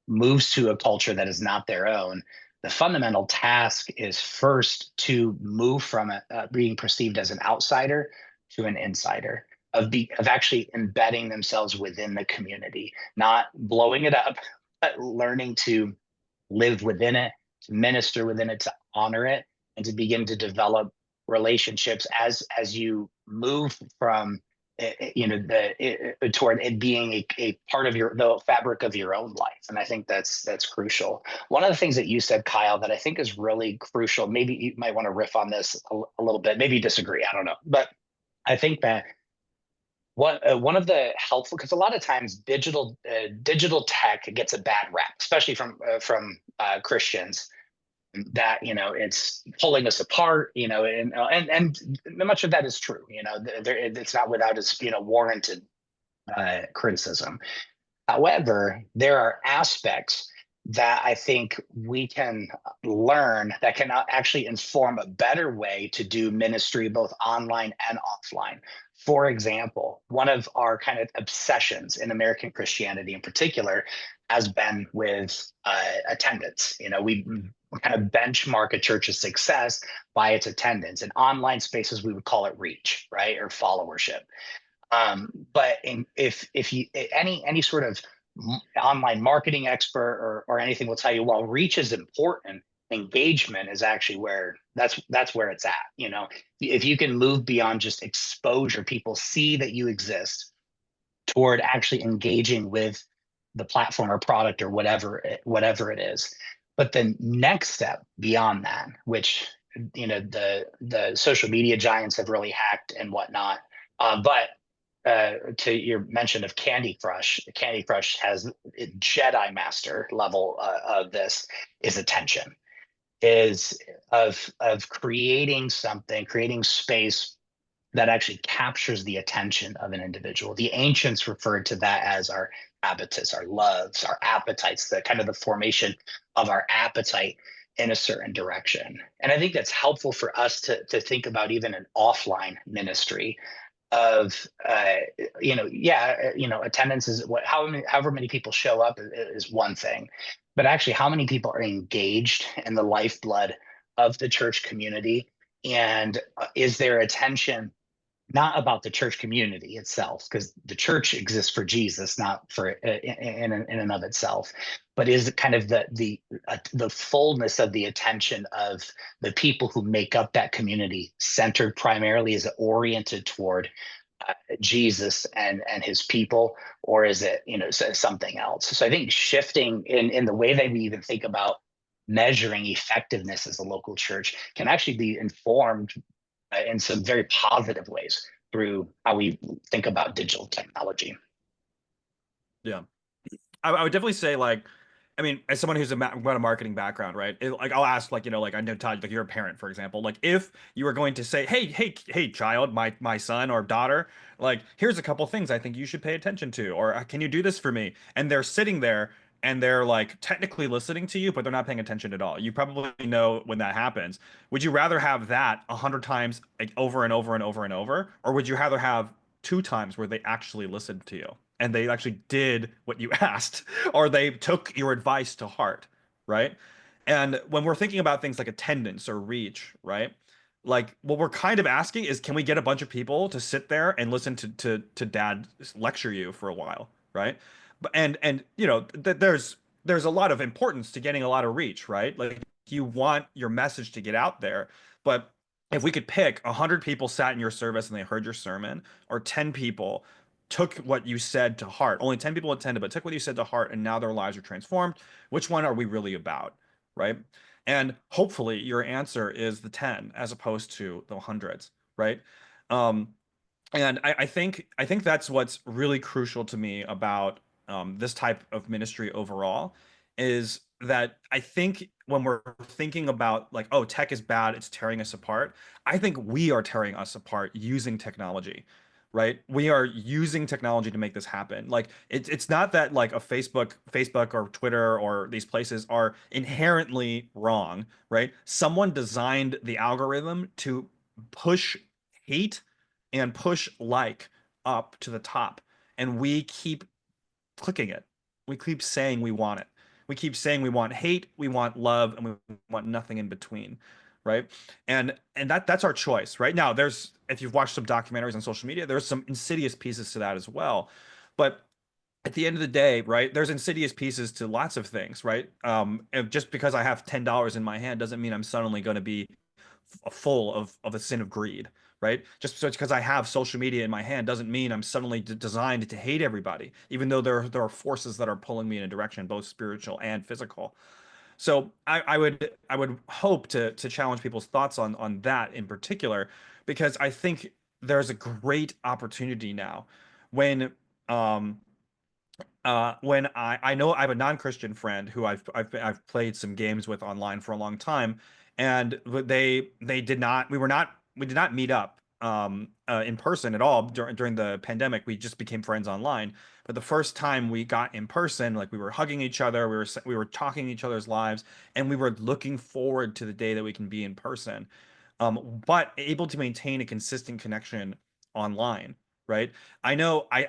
moves to a culture that is not their own, the fundamental task is first to move from being perceived as an outsider to an insider. of actually embedding themselves within the community, not blowing it up, but learning to live within it, to minister within it, to honor it, and to begin to develop relationships as you move from toward it being a part of the fabric of your own life. And I think that's crucial. One of the things that you said, Kyle, that I think is really crucial, maybe you might want to riff on this a little bit, maybe disagree, I don't know, but I think that one of the helpful, because a lot of times digital tech gets a bad rap, especially from Christians, that it's pulling us apart, and much of that is true. It's not without its warranted criticism. However, there are aspects that I think we can learn that can actually inform a better way to do ministry, both online and offline. For example, one of our kind of obsessions in American Christianity in particular has been with attendance. We kind of benchmark a church's success by its attendance. In online spaces, we would call it reach, right, or followership. But if you any sort of online marketing expert or anything will tell you, well, reach is important. Engagement is actually that's where it's at. If you can move beyond just exposure, people see that you exist, toward actually engaging with the platform or product or whatever it is. But the next step beyond that, which the social media giants have really hacked and whatnot, but to your mention of Candy Crush has Jedi Master level of this is attention, is of creating space that actually captures the attention of an individual. The ancients referred to that as our habitus, our loves, our appetites, the kind of the formation of our appetite in a certain direction. And I think that's helpful for us to think about even an offline ministry of attendance is however many people show up is one thing, but actually how many people are engaged in the lifeblood of the church community, and is their attention not about the church community itself, because the church exists for Jesus, not for in and of itself, but is kind of the fullness of the attention of the people who make up that community, centered primarily, is it oriented toward Jesus and his people, or is it something else? So I think shifting in the way that we even think about measuring effectiveness as a local church can actually be informed in some very positive ways through how we think about digital technology. Yeah, I would definitely say, like, I mean, as someone who's got a marketing background, right? Like, I'll ask, like, like, I know, Todd, like, you're a parent, for example. Like, if you were going to say, hey, child, my son or daughter, like, here's a couple things I think you should pay attention to, or can you do this for me? And they're sitting there and they're like technically listening to you, but they're not paying attention at all. You probably know when that happens. Would you rather have that 100 times, like, over and over and over and over, or would you rather have 2 times where they actually listened to you and they actually did what you asked, or they took your advice to heart, right? And when we're thinking about things like attendance or reach, right? Like, what we're kind of asking is, can we get a bunch of people to sit there and listen to dad lecture you for a while, right? But and there's a lot of importance to getting a lot of reach, right? Like, you want your message to get out there, but if we could pick 100 people sat in your service and they heard your sermon, or 10 people took what you said to heart. Only 10 people attended, but took what you said to heart, and now their lives are transformed. Which one are we really about, right? And hopefully your answer is the 10 as opposed to the hundreds, right? Um, and I think that's what's really crucial to me about this type of ministry overall, is that I think when we're thinking about, like, oh, tech is bad, it's tearing us apart, I think we are tearing us apart using technology, right? We are using technology to make this happen. Like, it's not that, like, a Facebook or Twitter or these places are inherently wrong, right? Someone designed the algorithm to push hate and push like up to the top, and we keep clicking it. We keep saying we want it. We keep saying we want hate, we want love, and we want nothing in between, right? And that's our choice. Right now, there's, if you've watched some documentaries on social media, there's some insidious pieces to that as well. But at the end of the day, right, there's insidious pieces to lots of things, right? And just because I have $10 in my hand doesn't mean I'm suddenly going to be full of a sin of greed, right? Just so it's because I have social media in my hand doesn't mean I'm suddenly designed to hate everybody, even though there are forces that are pulling me in a direction, both spiritual and physical. So I would hope to challenge people's thoughts on that in particular, because I think there's a great opportunity now when um when I know I have a non-Christian friend who I've played some games with online for a long time, and they did not we did not meet up in person at all during the pandemic. We just became friends online. But the first time we got in person, like we were hugging each other, we were talking each other's lives, and we were looking forward to the day that we can be in person. But able to maintain a consistent connection online, right? I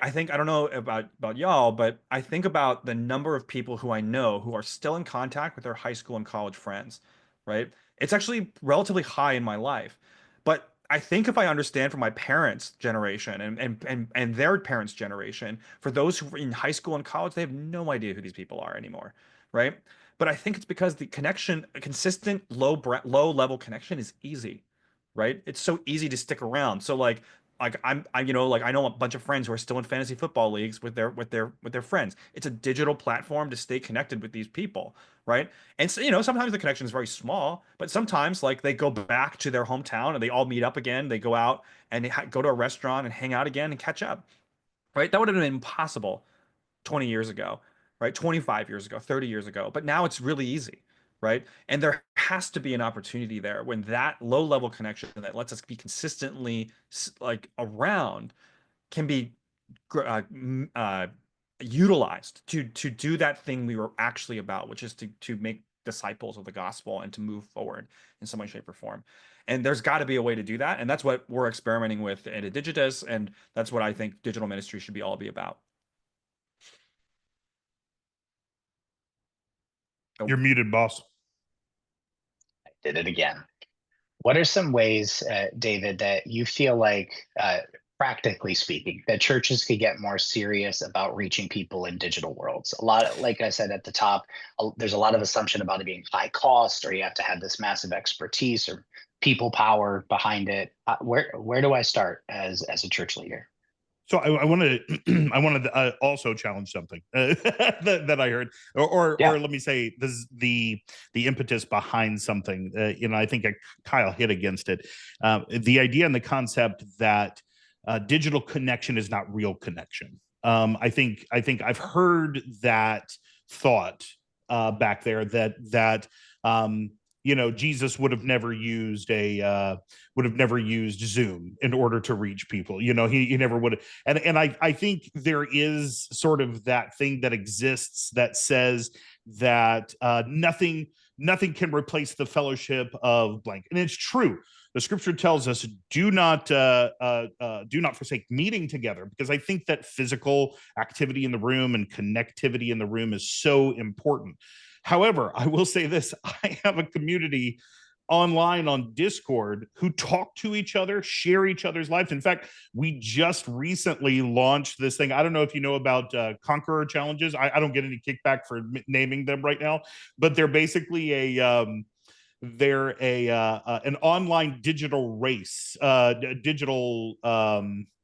think, I don't know about y'all, but I think about the number of people who I know who are still in contact with their high school and college friends, right? It's actually relatively high in my life. But I think if I understand from my parents' generation and their parents' generation, for those who are in high school and college, they have no idea who these people are anymore, right? But I think it's because the connection, a consistent low level connection is easy, right? It's so easy to stick around. So like I know a bunch of friends who are still in fantasy football leagues with their friends. It's a digital platform to stay connected with these people, right? And so, sometimes the connection is very small, but sometimes like they go back to their hometown and they all meet up again. They go out and they go to a restaurant and hang out again and catch up, right? That would have been impossible 20 years ago, right? 25 years ago, 30 years ago. But now it's really easy, right? And there has to be an opportunity there when that low level connection that lets us be consistently like around can be uh, utilized to do that thing we were actually about, which is to make disciples of the gospel and to move forward in some way, shape, or form. And there's got to be a way to do that. And that's what we're experimenting with at Digitus. And that's what I think digital ministry should be about. You're muted, boss. I did it again. What are some ways, David, that you feel like, practically speaking, that churches could get more serious about reaching people in digital worlds? A lot of, like I said at the top, there's a lot of assumption about it being high cost, or you have to have this massive expertise or people power behind it. Where do I start as a church leader? So I wanted to I wanted to also challenge something that I heard, or Yeah. let me say this, the impetus behind something. I think Kyle hit against it. The idea and the concept that digital connection is not real connection. I think I've heard that thought back there that Jesus would have never used Zoom in order to reach people. He never would have. And I think there is sort of that thing that exists that says that nothing can replace the fellowship of blank. And it's true. The scripture tells us, do not forsake meeting together, because I think that physical activity in the room and connectivity in the room is so important. However, I will say this: I have a community online on Discord who talk to each other, share each other's lives. In fact, we just recently launched this thing. I don't know if you know about Conqueror challenges. I don't get any kickback for naming them right now, but they're basically an online digital race, it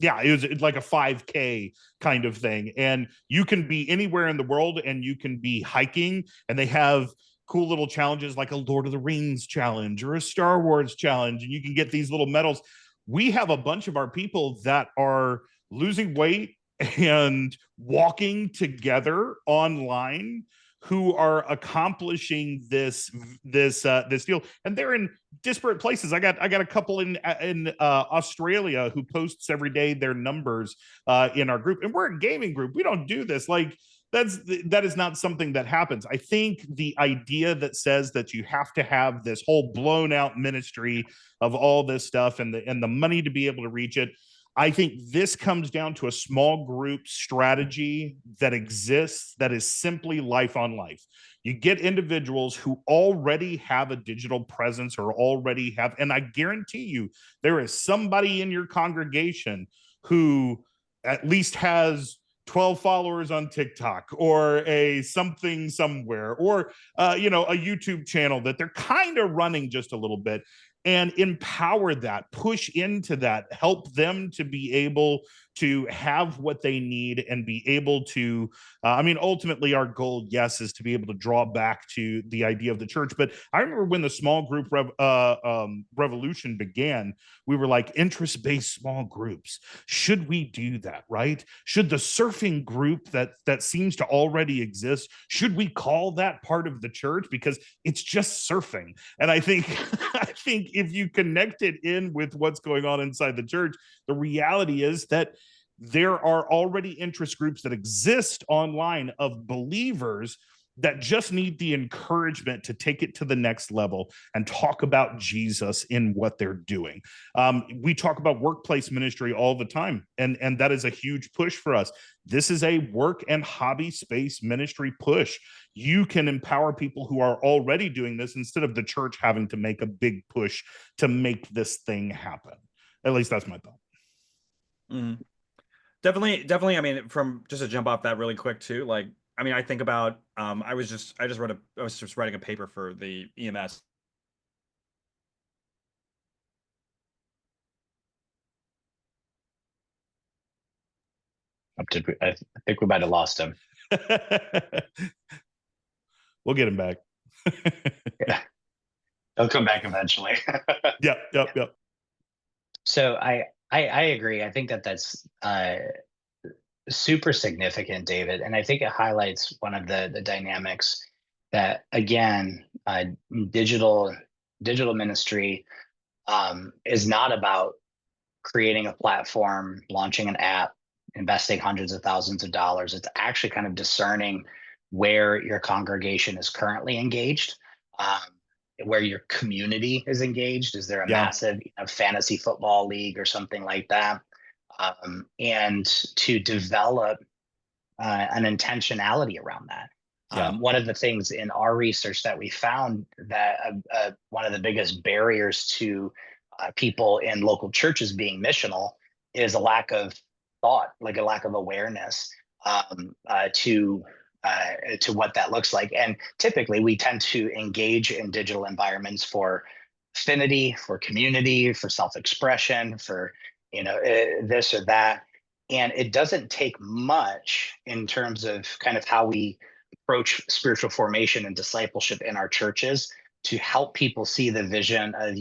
was like a 5K kind of thing, and you can be anywhere in the world and you can be hiking, and they have cool little challenges like a Lord of the Rings challenge or a Star Wars challenge, and you can get these little medals. We have a bunch of our people that are losing weight and walking together online, who are accomplishing this deal, and they're in disparate places. I got a couple in Australia who posts every day their numbers in our group, and we're a gaming group. We don't do this. Like, that is not something that happens. I think the idea that says that you have to have this whole blown out ministry of all this stuff and the money to be able to reach it, I think this comes down to a small group strategy that exists that is simply life on life. You get individuals who already have a digital presence or already have, and I guarantee you, there is somebody in your congregation who at least has 12 followers on TikTok or a something somewhere, or a YouTube channel that they're kind of running just a little bit, and empower that, push into that, help them to be able to have what they need and be able to, ultimately our goal, yes, is to be able to draw back to the idea of the church. But I remember when the small group revolution began, we were like, interest-based small groups. Should we do that, right? Should the surfing group that seems to already exist, should we call that part of the church? Because it's just surfing. And I think if you connect it in with what's going on inside the church, the reality is that there are already interest groups that exist online of believers that just need the encouragement to take it to the next level and talk about Jesus in what they're doing. We talk about workplace ministry all the time, and that is a huge push for us. This is a work and hobby space ministry push. You can empower people who are already doing this instead of the church having to make a big push to make this thing happen. At least that's my thought. Mm-hmm. Definitely. I mean, from just to jump off that really quick too, like, I mean, I think about, I was just writing a paper for the EMS. I think we might have lost him. We'll get him back. Yeah. He'll come back eventually. Yep. So I agree. I think that's super significant, David, and I think it highlights one of the dynamics that, again, digital ministry is not about creating a platform, launching an app, investing hundreds of thousands of dollars. It's actually kind of discerning where your congregation is currently engaged, where your community is engaged. Is there a massive fantasy football league or something like that? And to develop an intentionality around that. One of the things in our research that we found that one of the biggest barriers to people in local churches being missional is a lack of thought, like a lack of awareness to what that looks like. And typically we tend to engage in digital environments for affinity, for community, for self-expression, for this or that. And it doesn't take much in terms of kind of how we approach spiritual formation and discipleship in our churches to help people see the vision of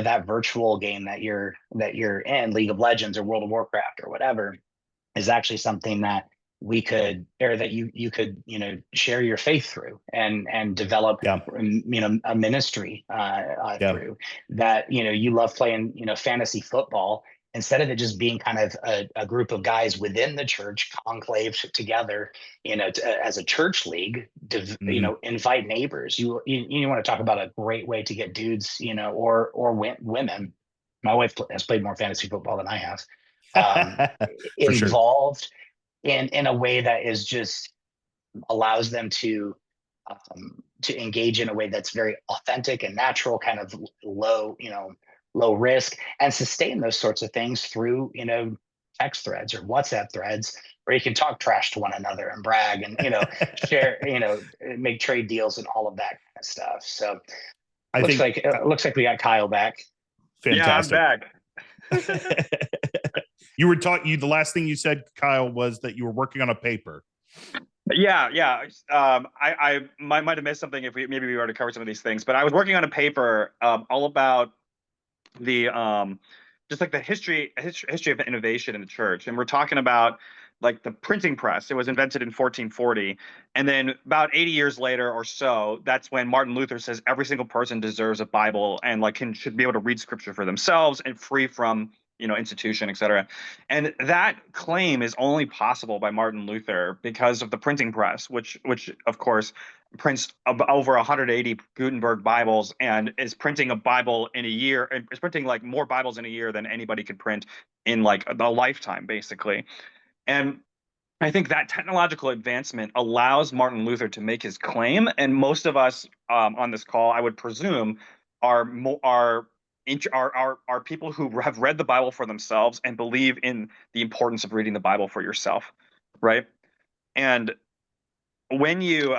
that virtual game that you're in, League of Legends or World of Warcraft or whatever, is actually something that we could, or that you could share your faith through and develop a ministry through that. You love playing fantasy football. Instead of it just being kind of a group of guys within the church conclaved together, as a church league, invite neighbors. You want to talk about a great way to get dudes, or women. My wife has played more fantasy football than I have. Involved in a way that is just allows them to engage in a way that's very authentic and natural, kind of low risk, and sustain those sorts of things through, text threads or WhatsApp threads where you can talk trash to one another and brag and, share, make trade deals and all of that kind of stuff. So looks like we got Kyle back. Fantastic. Yeah, I'm back. You were talking, the last thing you said, Kyle, was that you were working on a paper. Yeah. I might have missed something if we already covered some of these things, but I was working on a paper all about the just like the history of innovation in the church. And we're talking about like the printing press. It was invented in 1440. And then about 80 years later or so, that's when Martin Luther says every single person deserves a Bible and should be able to read scripture for themselves and free from institution, et cetera. And that claim is only possible by Martin Luther because of the printing press, which of course prints over 180 Gutenberg Bibles and is printing a Bible in a year. It's printing like more Bibles in a year than anybody could print in like a lifetime, basically. And I think that technological advancement allows Martin Luther to make his claim, and most of us on this call, I would presume, are people who have read the Bible for themselves and believe in the importance of reading the Bible for yourself, right? And when you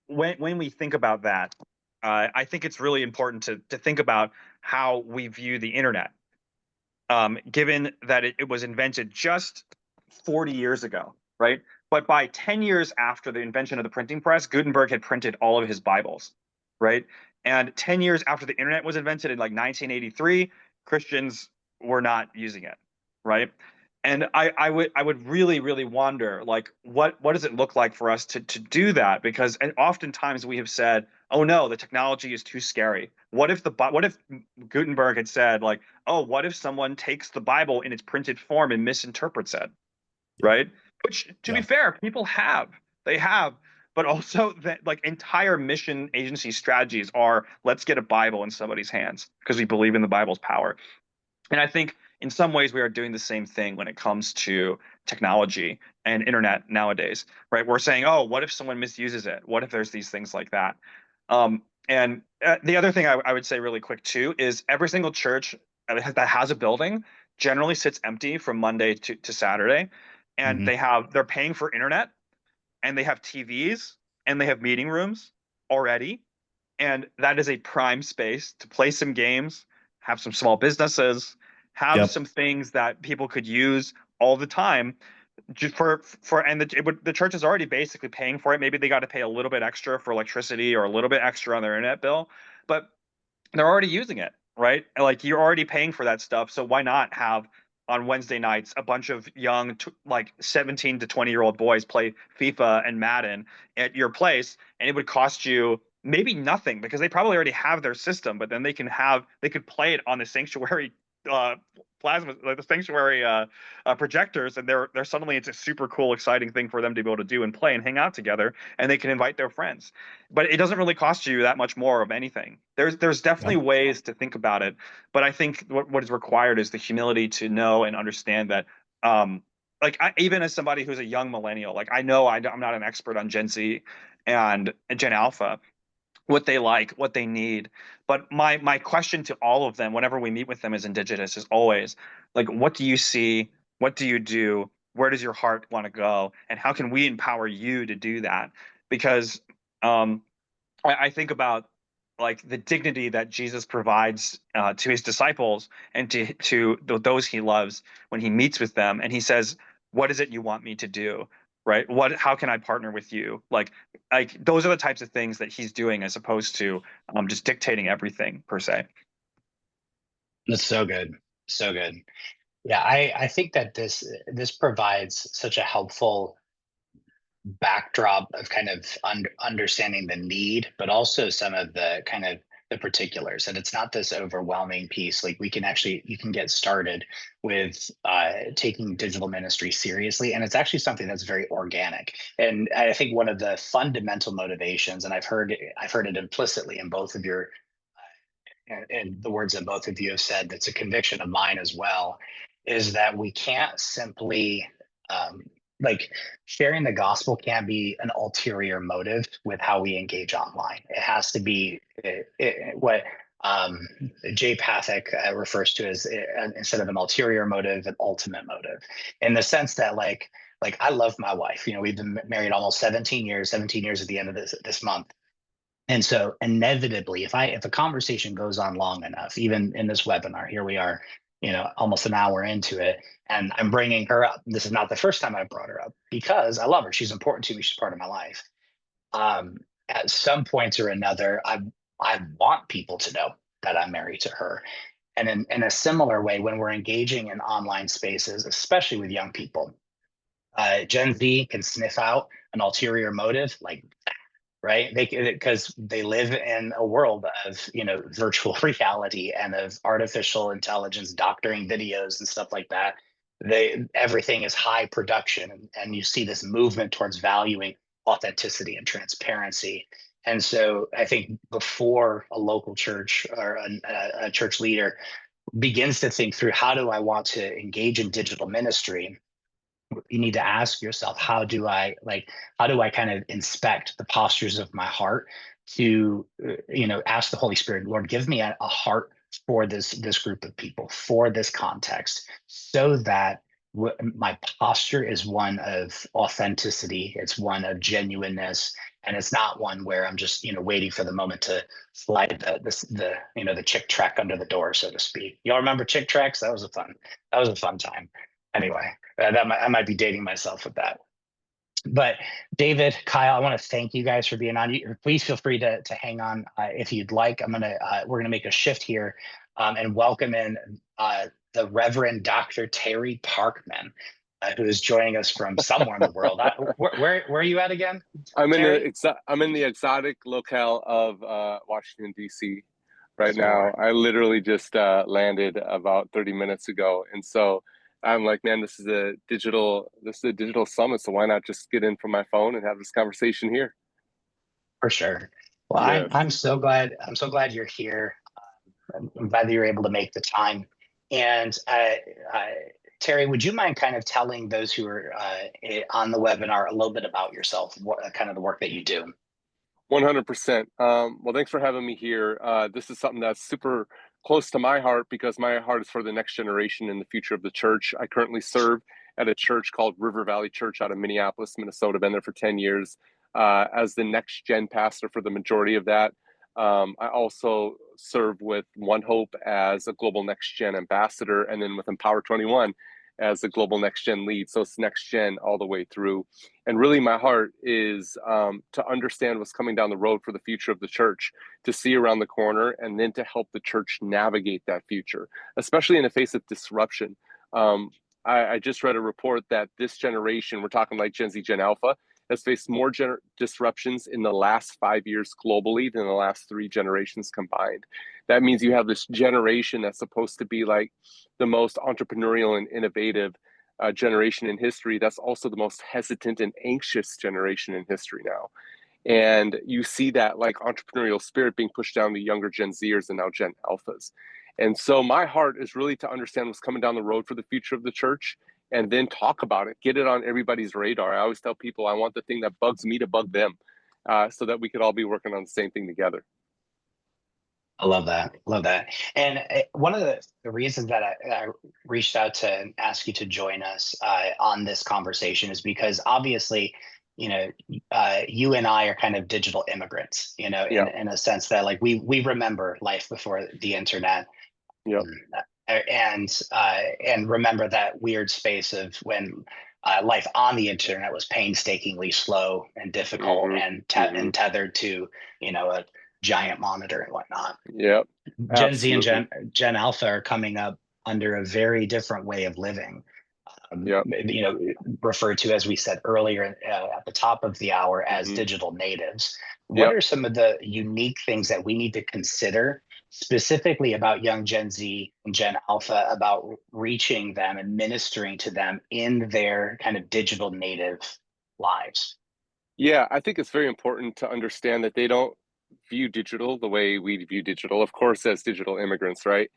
when we think about that, I think it's really important to think about how we view the internet, given that it was invented just 40 years ago, right? But by 10 years after the invention of the printing press, Gutenberg had printed all of his Bibles, right? And 10 years after the internet was invented in like 1983, Christians were not using it, right? And I would really wonder, like, what does it look like for us to do that? Because and oftentimes we have said, oh no, the technology is too scary. What if Gutenberg had said, like, oh, what if someone takes the Bible in its printed form and misinterprets it, right? Which, to be Yeah. fair, people have. They have. But also that, like, entire mission agency strategies are, let's get a Bible in somebody's hands because we believe in the Bible's power. And I think in some ways we are doing the same thing when it comes to technology and internet nowadays, right? We're saying, oh, what if someone misuses it? What if there's these things like that? And the other thing I would say really quick too is every single church that has a building generally sits empty from Monday to Saturday, and Mhm. they're paying for internet, and they have TVs, and they have meeting rooms already, and that is a prime space to play some games, have some small businesses, have Yep. some things that people could use all the time. Just and the church is already basically paying for it. Maybe they got to pay a little bit extra for electricity or a little bit extra on their internet bill, but they're already using it, right? Like, you're already paying for that stuff, so why not have on Wednesday nights a bunch of young like 17 to 20-year-old boys play FIFA and Madden at your place, and it would cost you maybe nothing because they probably already have their system, but then they could play it on the sanctuary uh plasma, like the sanctuary projectors, and they're suddenly, it's a super cool exciting thing for them to be able to do and play and hang out together, and they can invite their friends, but it doesn't really cost you that much more of anything. There's definitely Yep. ways to think about it, but I think what is required is the humility to know and understand that, like, even as somebody who's a young millennial, like, I know I'm not an expert on Gen Z and Gen Alpha, what they like, what they need. But my question to all of them, whenever we meet with them as Indigenous, is always like, what do you see? What do you do? Where does your heart want to go? And how can we empower you to do that? Because um, I think about like the dignity that Jesus provides to his disciples and to those he loves when he meets with them, and he says, "What is it you want me to do?" Right? How can I partner with you? Like those are the types of things that he's doing, as opposed to just dictating everything per se. That's so good. So good. Yeah, I think that this provides such a helpful backdrop of kind of understanding the need, but also some of the kind of the particulars. And it's not this overwhelming piece. Like, we can actually, you can get started with taking digital ministry seriously, and it's actually something that's very organic. And I think one of the fundamental motivations, and I've heard it implicitly in both of your and the words that both of you have said, that's a conviction of mine as well, is that we can't simply um, like, sharing the gospel can't be an ulterior motive with how we engage online. It has to be what um, Jay Pathak refers to as, instead of an ulterior motive, an ultimate motive, in the sense that, like, I love my wife. We've been married almost 17 years, 17 years at the end of this month. And so inevitably, if a conversation goes on long enough, even in this webinar, here we are, almost an hour into it, and I'm bringing her up. This is not the first time I brought her up because I love her. She's important to me. She's part of my life. Um, at some points or another, I want people to know that I'm married to her. And in a similar way, when we're engaging in online spaces, especially with young people, Gen Z can sniff out an ulterior motive like, right? Because they live in a world of virtual reality and of artificial intelligence doctoring videos and stuff like that. Everything is high production, and you see this movement towards valuing authenticity and transparency. And so I think before a local church or a church leader begins to think through, how do I want to engage in digital ministry, you need to ask yourself, how do I kind of inspect the postures of my heart to, ask the Holy Spirit, Lord, give me a heart for this group of people, for this context, so that my posture is one of authenticity, it's one of genuineness, and it's not one where I'm just waiting for the moment to slide the chick track under the door, so to speak. Y'all remember chick tracks? That was a fun time. Anyway, I might be dating myself with that. But David, Kyle, I want to thank you guys for being on. Please feel free to hang on if you'd like. We're gonna make a shift here and welcome in the Reverend Dr. Terry Parkman, who is joining us from somewhere in the world. Where are you at again? I'm Terry? in the exotic locale of Washington D.C. right Sure. now. I literally just landed about 30 minutes ago, and so I'm like, man, this is a digital summit, so why not just get in from my phone and have this conversation here? For sure. Well, Yes. I'm so glad you're here. I'm glad that you're able to make the time. And Terry, would you mind kind of telling those who are on the webinar a little bit about yourself, what kind of the work that you do? 100%. Well, thanks for having me here. This is something that's super close to my heart because my heart is for the next generation and the future of the church. I currently serve at a church called River Valley Church out of Minneapolis, Minnesota. Been there for 10 years as the next gen pastor for the majority of that. I also serve with One Hope as a global next gen ambassador, and then with Empower 21 as a global next gen lead. So it's next gen all the way through. And really my heart is to understand what's coming down the road for the future of the church, to see around the corner, and then to help the church navigate that future, especially in the face of disruption. I just read a report that this generation, we're talking like Gen Z, Gen Alpha, has faced more disruptions in the last 5 years globally than the last 3 generations combined. That means you have this generation that's supposed to be like the most entrepreneurial and innovative generation in history. That's also the most hesitant and anxious generation in history now. And you see that like entrepreneurial spirit being pushed down to younger Gen Zers and now Gen Alphas. And so my heart is really to understand what's coming down the road for the future of the church, and then talk about it, get it on everybody's radar. I always tell people I want the thing that bugs me to bug them, so that we could all be working on the same thing together. I love that. Love that. And one of the reasons that I reached out to ask you to join us on this conversation is because obviously, you and I are kind of digital immigrants, in a sense that like we remember life before the internet. Yep. And remember that weird space of when life on the internet was painstakingly slow and difficult, and tethered to a giant monitor and whatnot. Yep. Gen Z and Gen Alpha are coming up under a very different way of living. Yep. Referred to, as we said earlier at the top of the hour, as digital natives. What Yep. are some of the unique things that we need to consider specifically about young Gen Z and Gen Alpha about reaching them and ministering to them in their kind of digital native lives? Yeah, I think it's very important to understand that they don't view digital the way we view digital, of course, as digital immigrants, right?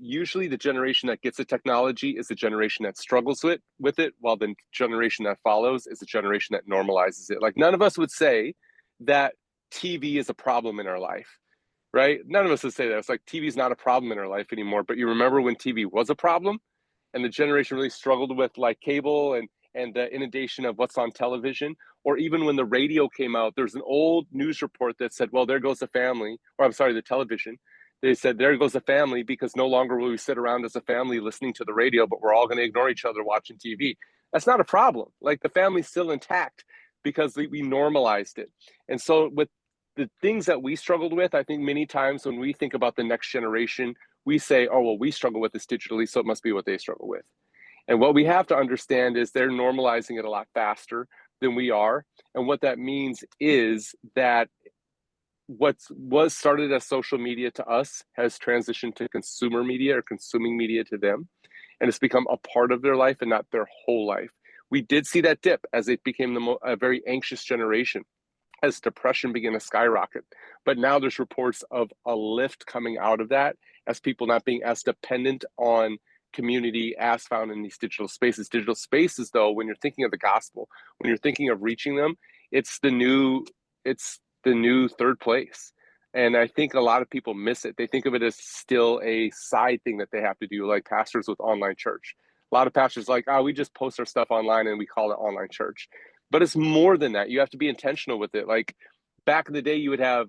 Usually the generation that gets the technology is the generation that struggles with it, while the generation that follows is the generation that normalizes it. Like none of us would say that TV is a problem in our life, right? None of us would say that. It's like TV is not a problem in our life anymore. But you remember when TV was a problem and the generation really struggled with like cable and the inundation of what's on television, or even when the radio came out, there's an old news report that said, well, there goes the family, or I'm sorry, the television. They said, there goes the family, because no longer will we sit around as a family listening to the radio, but we're all going to ignore each other watching TV. That's not a problem. Like the family's still intact because we normalized it. And so with the things that we struggled with, I think many times when we think about the next generation, we say, oh, well, we struggle with this digitally, so it must be what they struggle with. And what we have to understand is they're normalizing it a lot faster than we are. And what that means is that what was started as social media to us has transitioned to consumer media or consuming media to them. And it's become a part of their life and not their whole life. We did see that dip as it became a very anxious generation, as depression began to skyrocket. But now there's reports of a lift coming out of that, as people not being as dependent on community as found in these digital spaces. Digital spaces, though, when you're thinking of the gospel, when you're thinking of reaching them, it's the new third place. And I think a lot of people miss it. They think of it as still a side thing that they have to do, like pastors with online church. A lot of pastors like, oh, we just post our stuff online and we call it online church. But it's more than that. You have to be intentional with it. Like back in the day, you would have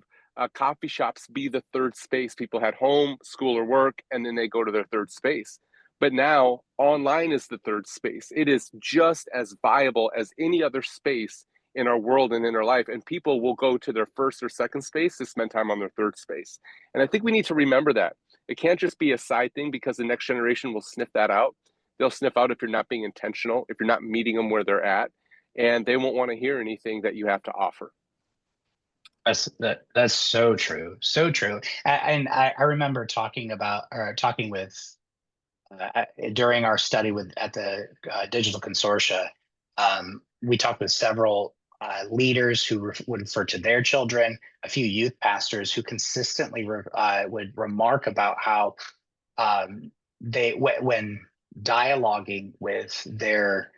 coffee shops be the third space. People had home, school, or work, and then they go to their third space. But now online is the third space. It is just as viable as any other space in our world and in our life. And people will go to their first or second space to spend time on their third space. And I think we need to remember that. It can't just be a side thing, because the next generation will sniff that out. They'll sniff out if you're not being intentional, if you're not meeting them where they're at, and they won't want to hear anything that you have to offer. That's so true. So true. And I remember talking with during our study at the digital consortia. We talked with several leaders who would refer to their children, a few youth pastors who consistently would remark about how when dialoguing with the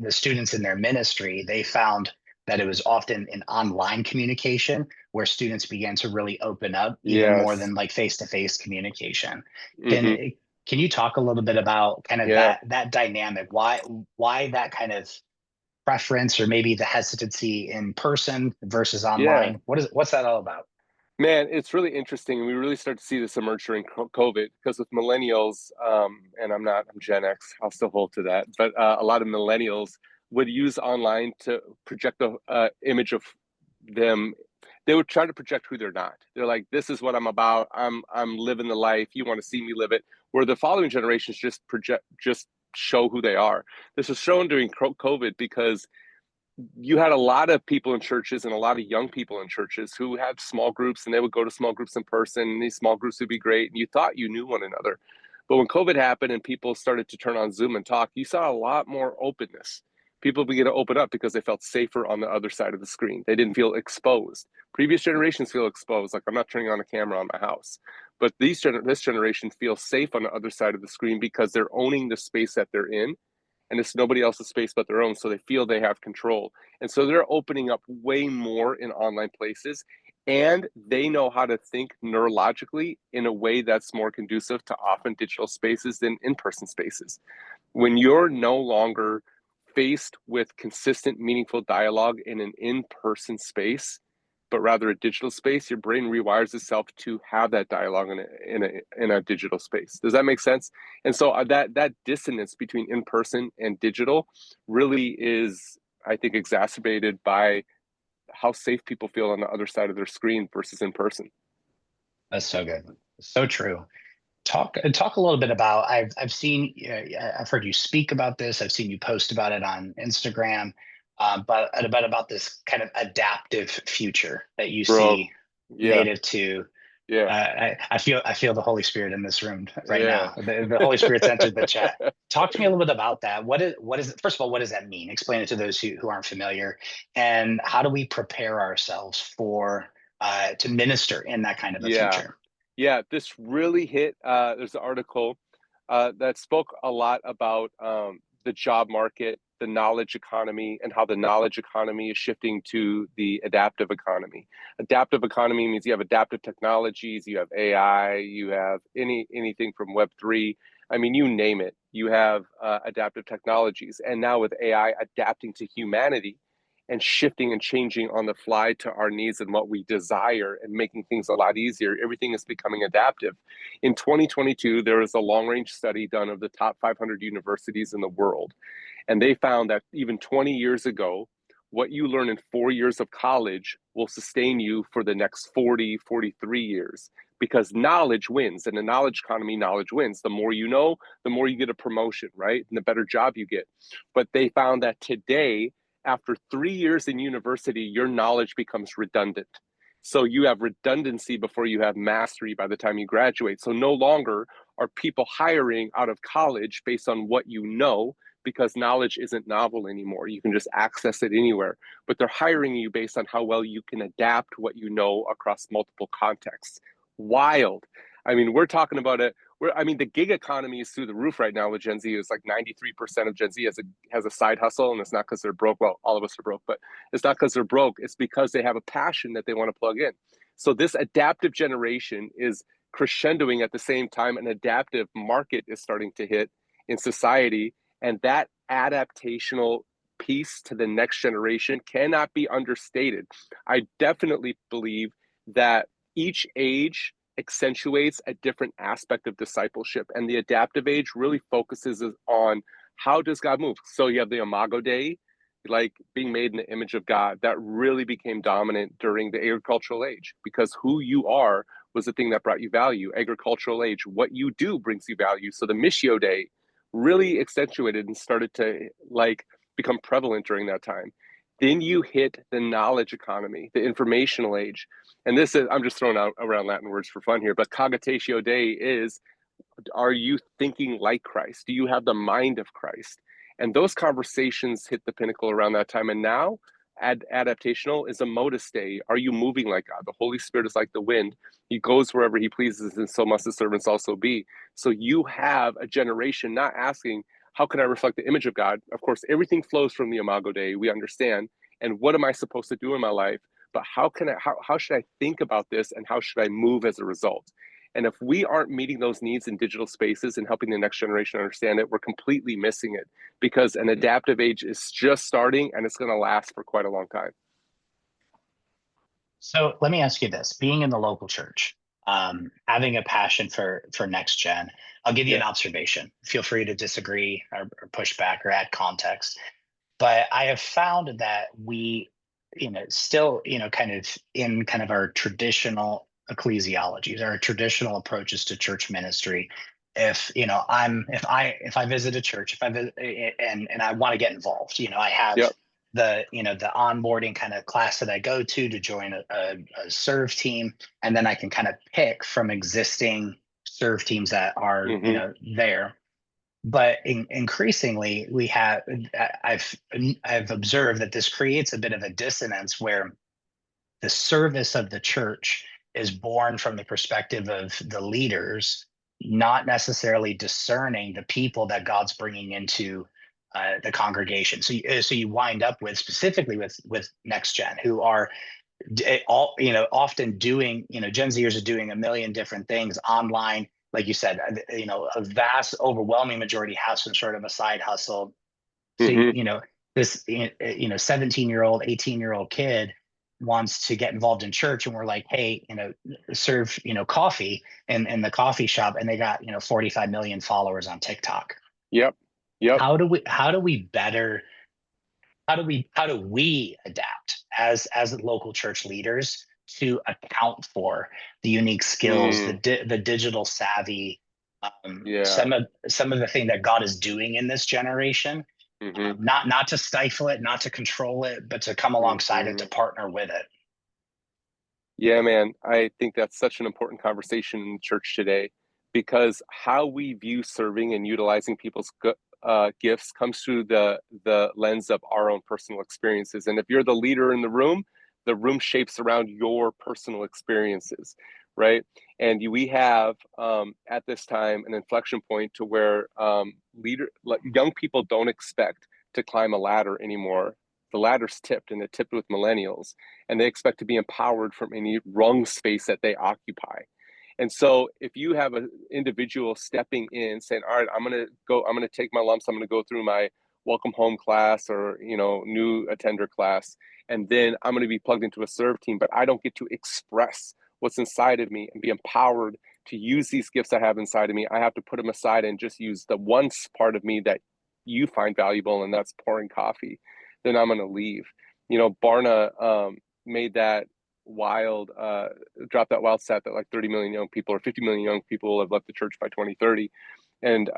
students in their ministry, they found that it was often in online communication where students began to really open up even more than like face-to-face communication. Can you talk a little bit about kind of that dynamic? Why that kind of preference, or maybe the hesitancy in person versus online? What's that all about? Man, it's really interesting. We really start to see this emerge during COVID, because with millennials, and I'm Gen X, I'll still hold to that, but a lot of millennials would use online to project the image of them. They would try to project who they're not. They're like, this is what I'm about. I'm living the life. You want to see me live it. Where the following generations just show who they are. This was shown during COVID because you had a lot of people in churches and a lot of young people in churches who had small groups, and they would go to small groups in person, and these small groups would be great, and you thought you knew one another. But when COVID happened and people started to turn on Zoom and talk, you saw a lot more openness. People began to open up because they felt safer on the other side of the screen. They didn't feel exposed. Previous generations feel exposed, like I'm not turning on a camera on my house. But this generation feels safe on the other side of the screen because they're owning the space that they're in, and it's nobody else's space but their own, so they feel they have control. And so they're opening up way more in online places, and they know how to think neurologically in a way that's more conducive to often digital spaces than in-person spaces. When you're no longer faced with consistent, meaningful dialogue in an in-person space, but rather a digital space, your brain rewires itself to have that dialogue in a digital space. Does that make sense? And so that dissonance between in-person and digital really is, I think, exacerbated by how safe people feel on the other side of their screen versus in person. That's so good. So true. Talk a little bit about, I've heard you speak about this. I've seen you post about it on Instagram, but about this kind of adaptive future that you see native to. I feel the Holy Spirit in this room right now. The Holy Spirit's entered the chat. Talk to me a little bit about that. What is it? First of all, what does that mean? Explain it to those who aren't familiar. And how do we prepare ourselves for to minister in that kind of a future? Yeah, this really hit. There's an article that spoke a lot about the job market, the knowledge economy, and how the knowledge economy is shifting to the adaptive economy. Adaptive economy means you have adaptive technologies, you have AI, you have anything from Web3. I mean, you name it, you have adaptive technologies. And now with AI adapting to humanity and shifting and changing on the fly to our needs and what we desire and making things a lot easier, everything is becoming adaptive. In 2022, there was a long-range study done of the top 500 universities in the world. And they found that even 20 years ago, what you learn in 4 years of college will sustain you for the next 40, 43 years, because knowledge wins. In the knowledge economy, knowledge wins. The more you know, the more you get a promotion, right? And the better job you get. But they found that today, after 3 years in university, your knowledge becomes redundant. So you have redundancy before you have mastery by the time you graduate. So no longer are people hiring out of college based on what you know, because knowledge isn't novel anymore. You can just access it anywhere. But they're hiring you based on how well you can adapt what you know across multiple contexts. Wild. I mean, we're talking about it. I mean, the gig economy is through the roof right now with Gen Z. It's like 93% of Gen Z has a side hustle, and it's not because they're broke. Well, all of us are broke, but it's not because they're broke. It's because they have a passion that they want to plug in. So this adaptive generation is crescendoing at the same time. An adaptive market is starting to hit in society, and that adaptational piece to the next generation cannot be understated. I definitely believe that each age accentuates a different aspect of discipleship, and the adaptive age really focuses on how does God move. So you have the Imago Dei, like being made in the image of God, that really became dominant during the agricultural age, because who you are was the thing that brought you value. Agricultural age, what you do brings you value. So the Missio Dei really accentuated and started to like become prevalent during that time. Then you hit the knowledge economy, the informational age. And this is, I'm just throwing out around Latin words for fun here, but cogitatio Dei is, are you thinking like Christ? Do you have the mind of Christ? And those conversations hit the pinnacle around that time. And now adaptational is a modus Dei. Are you moving like God? The Holy Spirit is like the wind. He goes wherever he pleases, and so must the servants also be. So you have a generation not asking, how can I reflect the image of God? Of course, everything flows from the Imago Dei, we understand. And what am I supposed to do in my life? But how should I think about this, and how should I move as a result? And if we aren't meeting those needs in digital spaces and helping the next generation understand it, we're completely missing it, because an adaptive age is just starting, and it's going to last for quite a long time. So let me ask you this: being in the local church, having a passion for next gen, I'll give you an observation. Feel free to disagree or push back or add context. But I have found that we, still, kind of our traditional ecclesiologies, our traditional approaches to church ministry. If I visit a church, if I visit and I want to get involved, I have the onboarding kind of class that I go to join a serve team, and then I can kind of pick from existing serve teams that are there. But increasingly, I've observed that this creates a bit of a dissonance where the service of the church is born from the perspective of the leaders, not necessarily discerning the people that God's bringing into the congregation. So you wind up with, specifically with next gen, who are often doing, Gen Zers are doing a million different things online. Like you said, a vast, overwhelming majority have some sort of a side hustle. So, this, 17-year-old, 18-year-old kid wants to get involved in church, and we're like, hey, serve, coffee in the coffee shop, and they got, 45 million followers on TikTok. Yep. How do we adapt as local church leaders to account for the unique skills, the digital savvy, some of the thing that God is doing in this generation, not to stifle it, not to control it, but to come alongside it, to partner with it. Yeah, man, I think that's such an important conversation in the church today, because how we view serving and utilizing people's gifts comes through the lens of our own personal experiences. And if you're the leader in the room shapes around your personal experiences, right? And we have at this time an inflection point to where young people don't expect to climb a ladder anymore. The ladder's tipped, and it's tipped with millennials, and they expect to be empowered from any rung space that they occupy. And so if you have an individual stepping in saying, all right, I'm going to take my lumps, I'm going to go through my welcome home class or, new attender class, and then I'm going to be plugged into a serve team, but I don't get to express what's inside of me and be empowered to use these gifts I have inside of me. I have to put them aside and just use the one part of me that you find valuable, and that's pouring coffee. Then I'm going to leave. Barna made that dropped that wild stat that like 30 million young people or 50 million young people will have left the church by 2030. And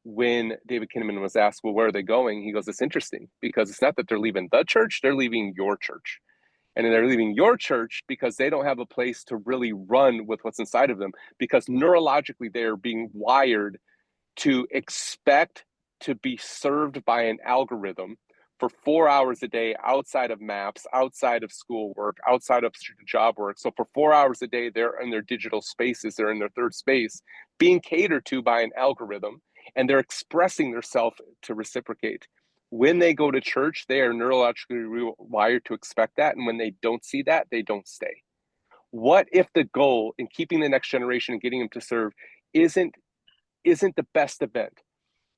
when David Kinnaman was asked, well, where are they going? He goes, it's interesting, because it's not that they're leaving the church, they're leaving your church. And they're leaving your church because they don't have a place to really run with what's inside of them, because neurologically they're being wired to expect to be served by an algorithm for 4 hours a day outside of maps, outside of schoolwork, outside of job work. So for 4 hours a day, they're in their digital spaces, they're in their third space, being catered to by an algorithm, and they're expressing themselves to reciprocate. When they go to church, they are neurologically wired to expect that. And when they don't see that, they don't stay. What if the goal in keeping the next generation and getting them to serve isn't the best event?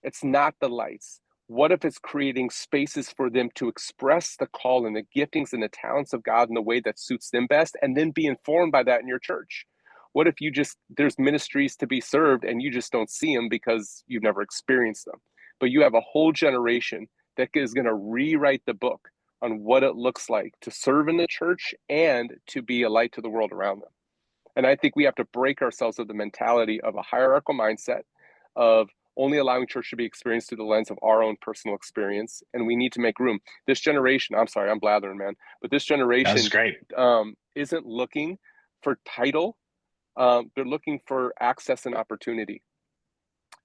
It's not the lights. What if it's creating spaces for them to express the call and the giftings and the talents of God in the way that suits them best, and then be informed by that in your church? What if there's ministries to be served and you just don't see them because you've never experienced them? But you have a whole generation that is going to rewrite the book on what it looks like to serve in the church and to be a light to the world around them. And I think we have to break ourselves of the mentality of a hierarchical mindset of only allowing church to be experienced through the lens of our own personal experience. And we need to make room. This generation, I'm sorry, I'm blathering, man, but this generation That's great. Isn't looking for title. They're looking for access and opportunity.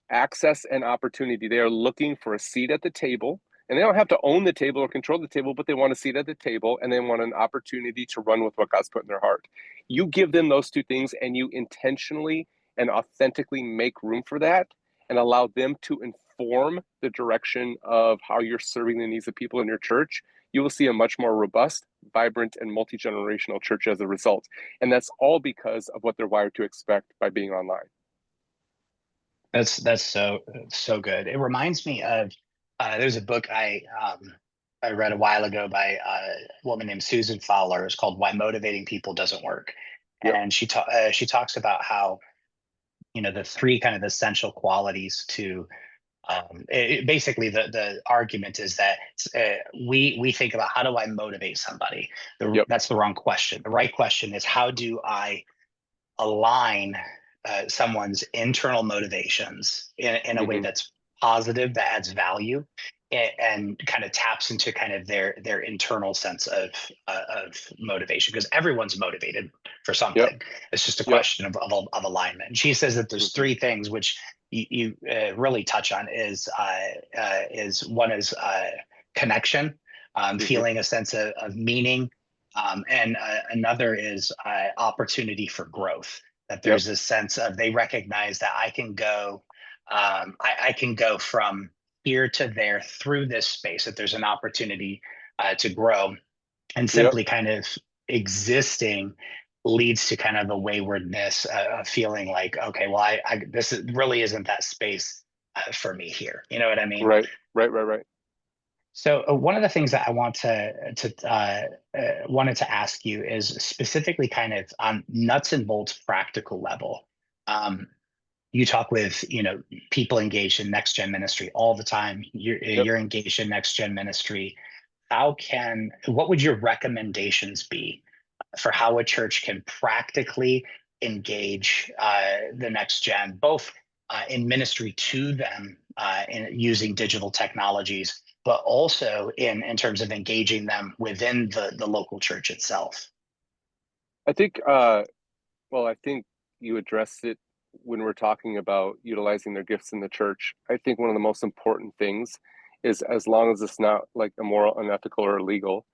Access and opportunity. They are looking for a seat at the table, and they don't have to own the table or control the table, but they want a seat at the table, and they want an opportunity to run with what God's put in their heart. You give them those two things, and you intentionally and authentically make room for that and allow them to inform the direction of how you're serving the needs of people in your church. You will see a much more robust, vibrant, and multi-generational church as a result. And that's all because of what they're wired to expect by being online. That's so good. It reminds me of there's a book I read a while ago by a woman named Susan Fowler. It's called "Why Motivating People Doesn't Work," and she talks about how the three kind of essential qualities to basically the argument is that we think about how do I motivate somebody. That's the wrong question. The right question is how do I align someone's internal motivations in a way that's positive, that adds value, and kind of taps into kind of their internal sense of motivation, because everyone's motivated for something. It's just a question of alignment. And she says that there's three things which you really touch on is one is connection, feeling a sense of meaning, and another is opportunity for growth. That there's a sense of they recognize that I can go from here to there through this space, that there's an opportunity to grow, and simply kind of existing leads to kind of a waywardness, of feeling like, okay, well, really isn't that space for me here. You know what I mean? Right. So one of the things that I wanted to ask you is specifically kind of on nuts and bolts practical level. You talk with people engaged in next gen ministry all the time. You're engaged in next gen ministry. What would your recommendations be for how a church can practically engage the next gen, both in ministry to them in using digital technologies, but also in terms of engaging them within the local church itself? I think, I think you addressed it when we're talking about utilizing their gifts in the church. I think one of the most important things is, as long as it's not like immoral, unethical, or illegal,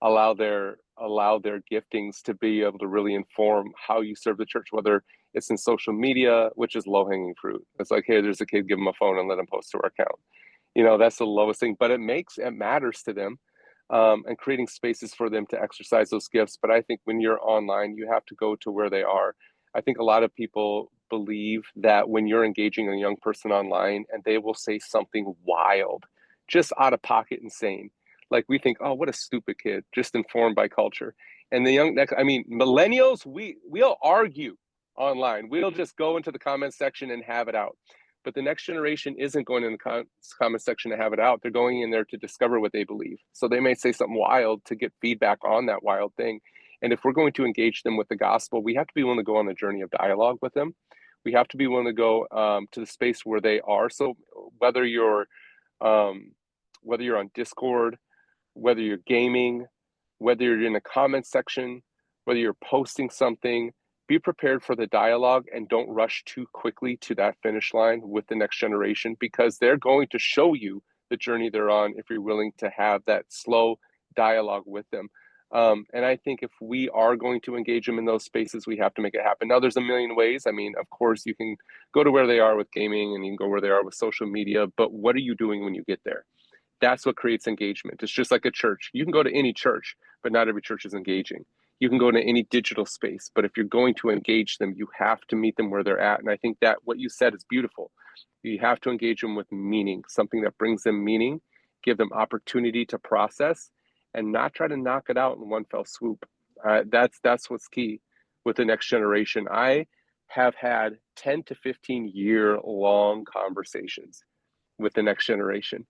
allow their giftings to be able to really inform how you serve the church, whether it's in social media, which is low-hanging fruit. It's like, hey, there's a kid, give them a phone and let them post to our account. That's the lowest thing, but it matters to them, and creating spaces for them to exercise those gifts. But I think when you're online, you have to go to where they are. I think a lot of people believe that when you're engaging a young person online and they will say something wild, just out of pocket insane, like we think, oh, what a stupid kid, just informed by culture. And millennials, we'll argue online. We'll just go into the comment section and have it out. But the next generation isn't going in the comment section to have it out. They're going in there to discover what they believe. So they may say something wild to get feedback on that wild thing. And if we're going to engage them with the gospel, we have to be willing to go on a journey of dialogue with them. We have to be willing to go to the space where they are. So whether you're on Discord, whether you're gaming, whether you're in a comment section, whether you're posting something, be prepared for the dialogue and don't rush too quickly to that finish line with the next generation, because they're going to show you the journey they're on if you're willing to have that slow dialogue with them. And I think if we are going to engage them in those spaces, we have to make it happen. Now, there's a million ways. I mean, of course, you can go to where they are with gaming and you can go where they are with social media, but what are you doing when you get there? That's what creates engagement. It's just like a church. You can go to any church, but not every church is engaging. You can go to any digital space, but if you're going to engage them, you have to meet them where they're at. And I think that what you said is beautiful. You have to engage them with meaning, something that brings them meaning, give them opportunity to process, and not try to knock it out in one fell swoop. That's what's key with the next generation. I have had 10 to 15-year long conversations with the next generation,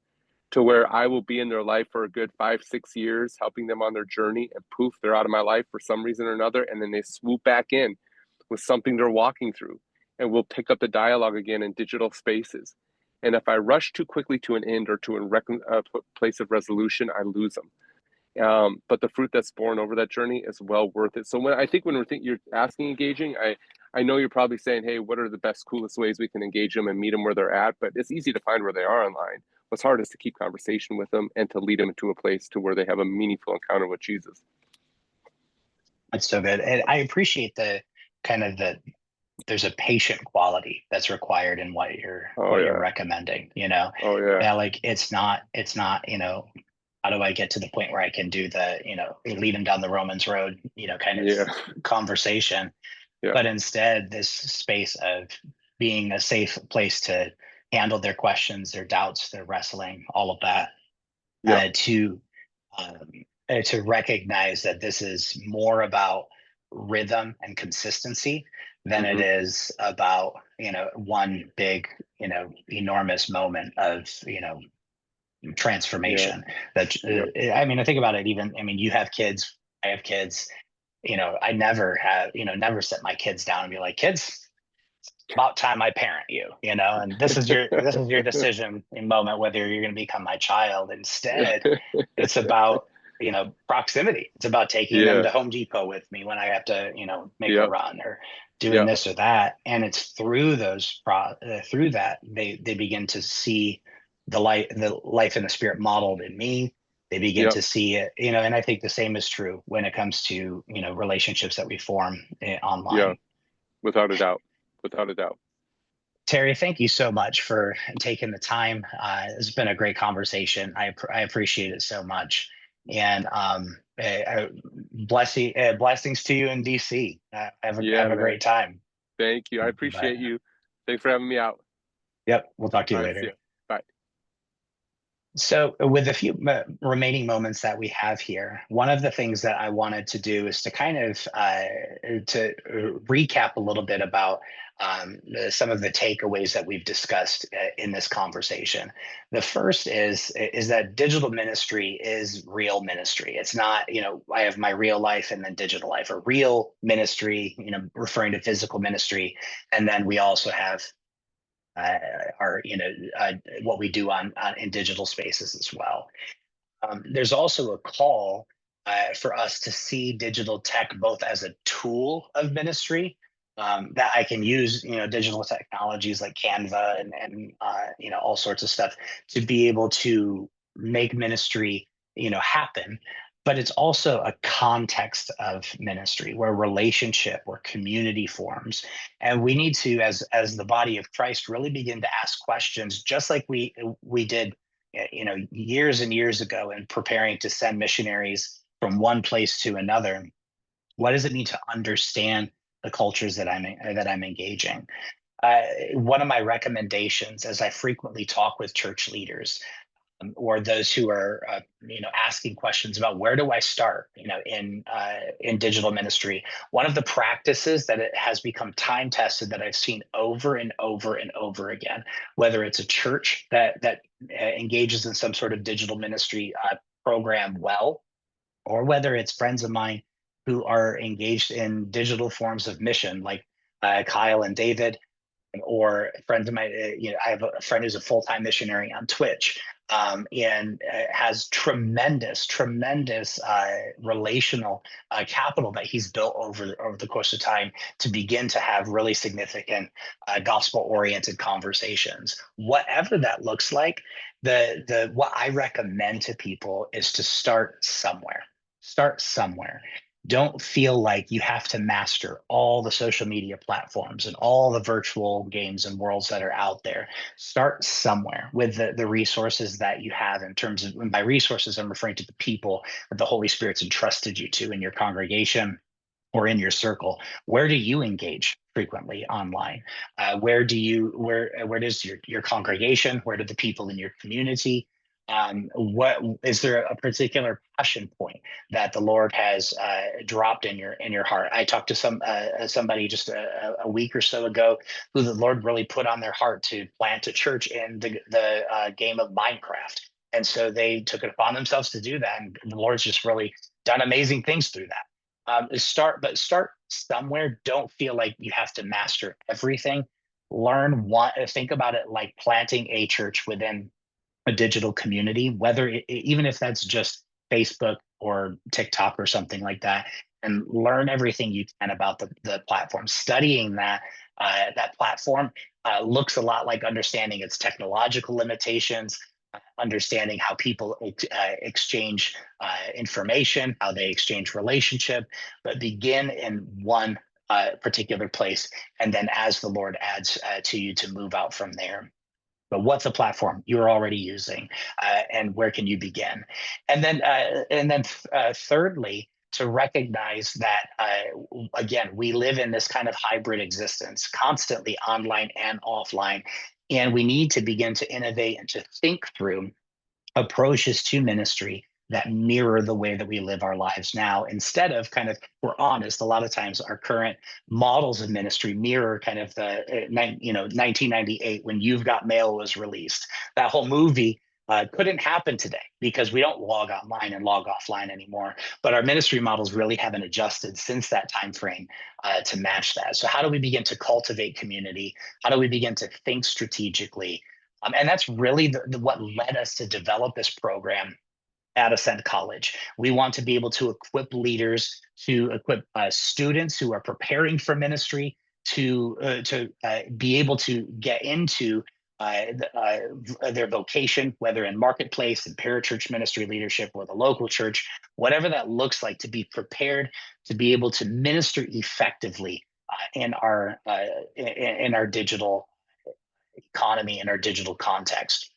to where I will be in their life for a good 5-6 years, helping them on their journey, and poof, they're out of my life for some reason or another, and then they swoop back in with something they're walking through, and we'll pick up the dialogue again in digital spaces. And if I rush too quickly to an end or to a place of resolution, I lose them. But the fruit that's born over that journey is well worth it. So when you're asking engaging, I know you're probably saying, hey, what are the best, coolest ways we can engage them and meet them where they're at? But it's easy to find where they are online. What's hard is to keep conversation with them and to lead them into a place to where they have a meaningful encounter with Jesus. That's so good. And I appreciate there's a patient quality that's required in what you're recommending, Oh yeah. Yeah, like it's not, how do I get to the point where I can do the, lead them down the Romans road, conversation. Yeah. But instead, this space of being a safe place to handle their questions, their doubts, their wrestling, all of that, to recognize that this is more about rhythm and consistency than it is about, one big, enormous moment of, transformation. I think about it. You have kids, I have kids. I never set my kids down and be like, kids, it's about time I parent you, and this is your decision in moment whether you're going to become my child. Instead, it's about proximity. It's about taking them to Home Depot with me when I have to make a run, or doing this or that. And it's through through that they begin to see the life and the Spirit modeled in me. They begin to see it, and I think the same is true when it comes to relationships that we form online. Yeah, without a doubt. Terry, thank you so much for taking the time. It's been a great conversation. I appreciate it so much. And blessings to you in DC. Have a great time. Thank you. I appreciate you. Thanks for having me out. Yep. We'll talk to you All right, later. see ya. Bye. So with a few remaining moments that we have here, one of the things that I wanted to do is to kind of to recap a little bit about some of the takeaways that we've discussed in this conversation. The first is that digital ministry is real ministry. It's not, I have my real life and then digital life. A real ministry, referring to physical ministry, and then we also have what we do in digital spaces as well. There's also a call for us to see digital tech both as a tool of ministry that I can use, digital technologies like Canva and all sorts of stuff to be able to make ministry, happen. But it's also a context of ministry where relationship, where community forms. And we need to, as the body of Christ, really begin to ask questions, just like we did, years and years ago in preparing to send missionaries from one place to another. What does it mean to understand the cultures that I'm engaging? One of my recommendations, as I frequently talk with church leaders, or those who are asking questions about where do I start in digital ministry, one of the practices that it has become time tested that I've seen over and over and over again, whether it's a church that engages in some sort of digital ministry program well, or whether it's friends of mine who are engaged in digital forms of mission like Kyle and David, or friends of mine, I have a friend who's a full-time missionary on Twitch. and has tremendous relational capital that he's built over the course of time to begin to have really significant gospel-oriented conversations. Whatever that looks like, what I recommend to people is to start somewhere. Start somewhere. Don't feel like you have to master all the social media platforms and all the virtual games and worlds that are out there. Start somewhere with the resources that you have. In terms of, and by resources, I'm referring to the people that the Holy Spirit's entrusted you to in your congregation or in your circle. Where do you engage frequently online? Where does your congregation? Where do the people in your community? What is there a particular passion point that the Lord has dropped in your heart? I talked to somebody just a week or so ago who the Lord really put on their heart to plant a church in the game of Minecraft. And so they took it upon themselves to do that. And the Lord's just really done amazing things through that. Start somewhere. Don't feel like you have to master everything. Think about it like planting a church within a digital community, even if that's just Facebook or TikTok or something like that, and learn everything you can about the platform. Studying that platform looks a lot like understanding its technological limitations, understanding how people exchange information, how they exchange relationship, but begin in one particular place, and then as the Lord adds to you, to move out from there. But what's a platform you're already using, and where can you begin? And then thirdly, to recognize that again, we live in this kind of hybrid existence, constantly online and offline, and we need to begin to innovate and to think through approaches to ministry that mirror the way that we live our lives now, instead of we're honest, a lot of times our current models of ministry mirror kind of the 1998 when You've Got Mail was released. That whole movie couldn't happen today because we don't log online and log offline anymore, but our ministry models really haven't adjusted since that time frame to match that. So how do we begin to cultivate community? How do we begin to think strategically? And that's really what led us to develop this program at Ascent College. We want to be able to equip leaders, to equip students who are preparing for ministry, to be able to get into their vocation, whether in marketplace and parachurch ministry leadership or the local church, whatever that looks like, to be prepared to be able to minister effectively in our digital economy, in our digital context,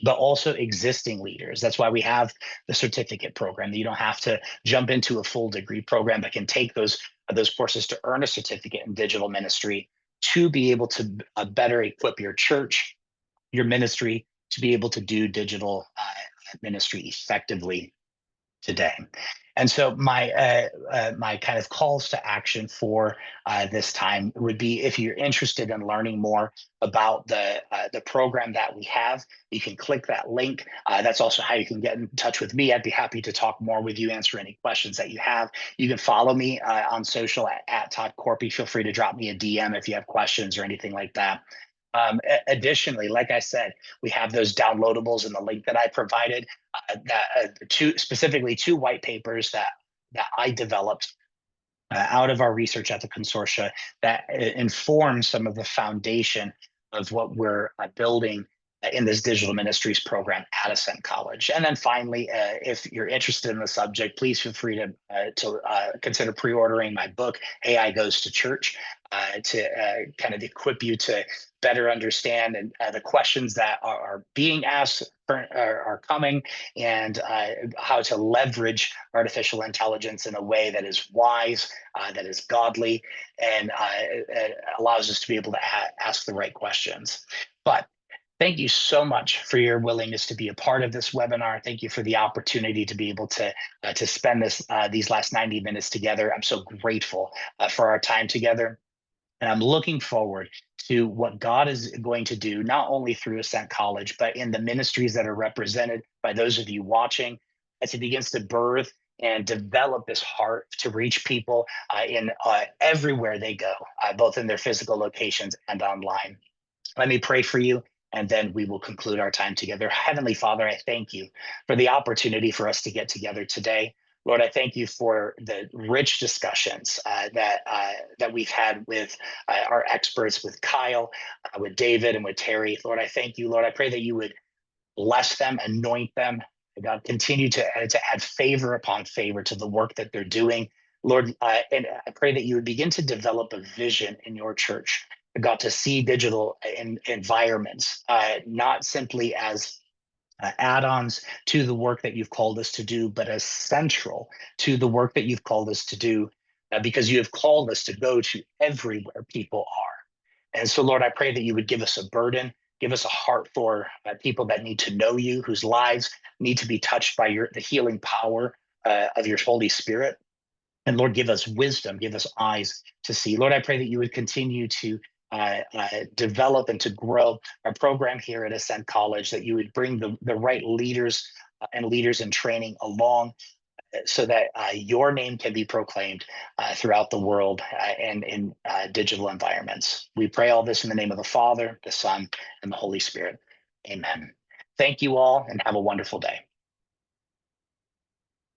but also existing leaders. That's why we have the certificate program, that you don't have to jump into a full degree program, but can take those courses to earn a certificate in digital ministry, to be able to better equip your church, your ministry, to be able to do digital ministry effectively today. And so my kind of calls to action for this time would be, if you're interested in learning more about the program that we have, you can click that link. That's also how you can get in touch with me. I'd be happy to talk more with you, answer any questions that you have. You can follow me on social at Todd Korpi. Feel free to drop me a DM if you have questions or anything like that. Additionally, like I said, we have those downloadables in the link that I provided, specifically two white papers that I developed out of our research at the consortia that inform some of the foundation of what we're building in this digital ministries program at Ascent College. And then finally, if you're interested in the subject, please feel free to consider pre-ordering my book, AI Goes to Church, to kind of equip you to better understand and the questions that are being asked are coming, and how to leverage artificial intelligence in a way that is wise, that is godly, and allows us to be able to ask the right questions. But thank you so much for your willingness to be a part of this webinar. Thank you for the opportunity to be able to spend these last 90 minutes together. I'm so grateful for our time together. And I'm looking forward to what God is going to do, not only through Ascent College, but in the ministries that are represented by those of you watching, as He begins to birth and develop this heart to reach people in everywhere they go, both in their physical locations and online. Let me pray for you, and then we will conclude our time together. Heavenly Father, I thank you for the opportunity for us to get together today. Lord, I thank you for the rich discussions that we've had with our experts, with Kyle, with David, and with Terry. Lord, I thank you. Lord, I pray that you would bless them, anoint them. God, continue to add favor upon favor to the work that they're doing. Lord, and I pray that you would begin to develop a vision in your church, God, to see digital environments, not simply as add-ons to the work that you've called us to do, but as central to the work that you've called us to do, because you have called us to go to everywhere people are. And so, Lord, I pray that you would give us a burden, give us a heart for people that need to know you, whose lives need to be touched by the healing power of your Holy Spirit. And Lord, give us wisdom, give us eyes to see. Lord, I pray that you would continue to develop and to grow our program here at Ascent College, that you would bring the right leaders and leaders in training along so that your name can be proclaimed throughout the world and in digital environments. We pray all this in the name of the Father, the Son, and the Holy Spirit. Amen. Thank you all and have a wonderful day.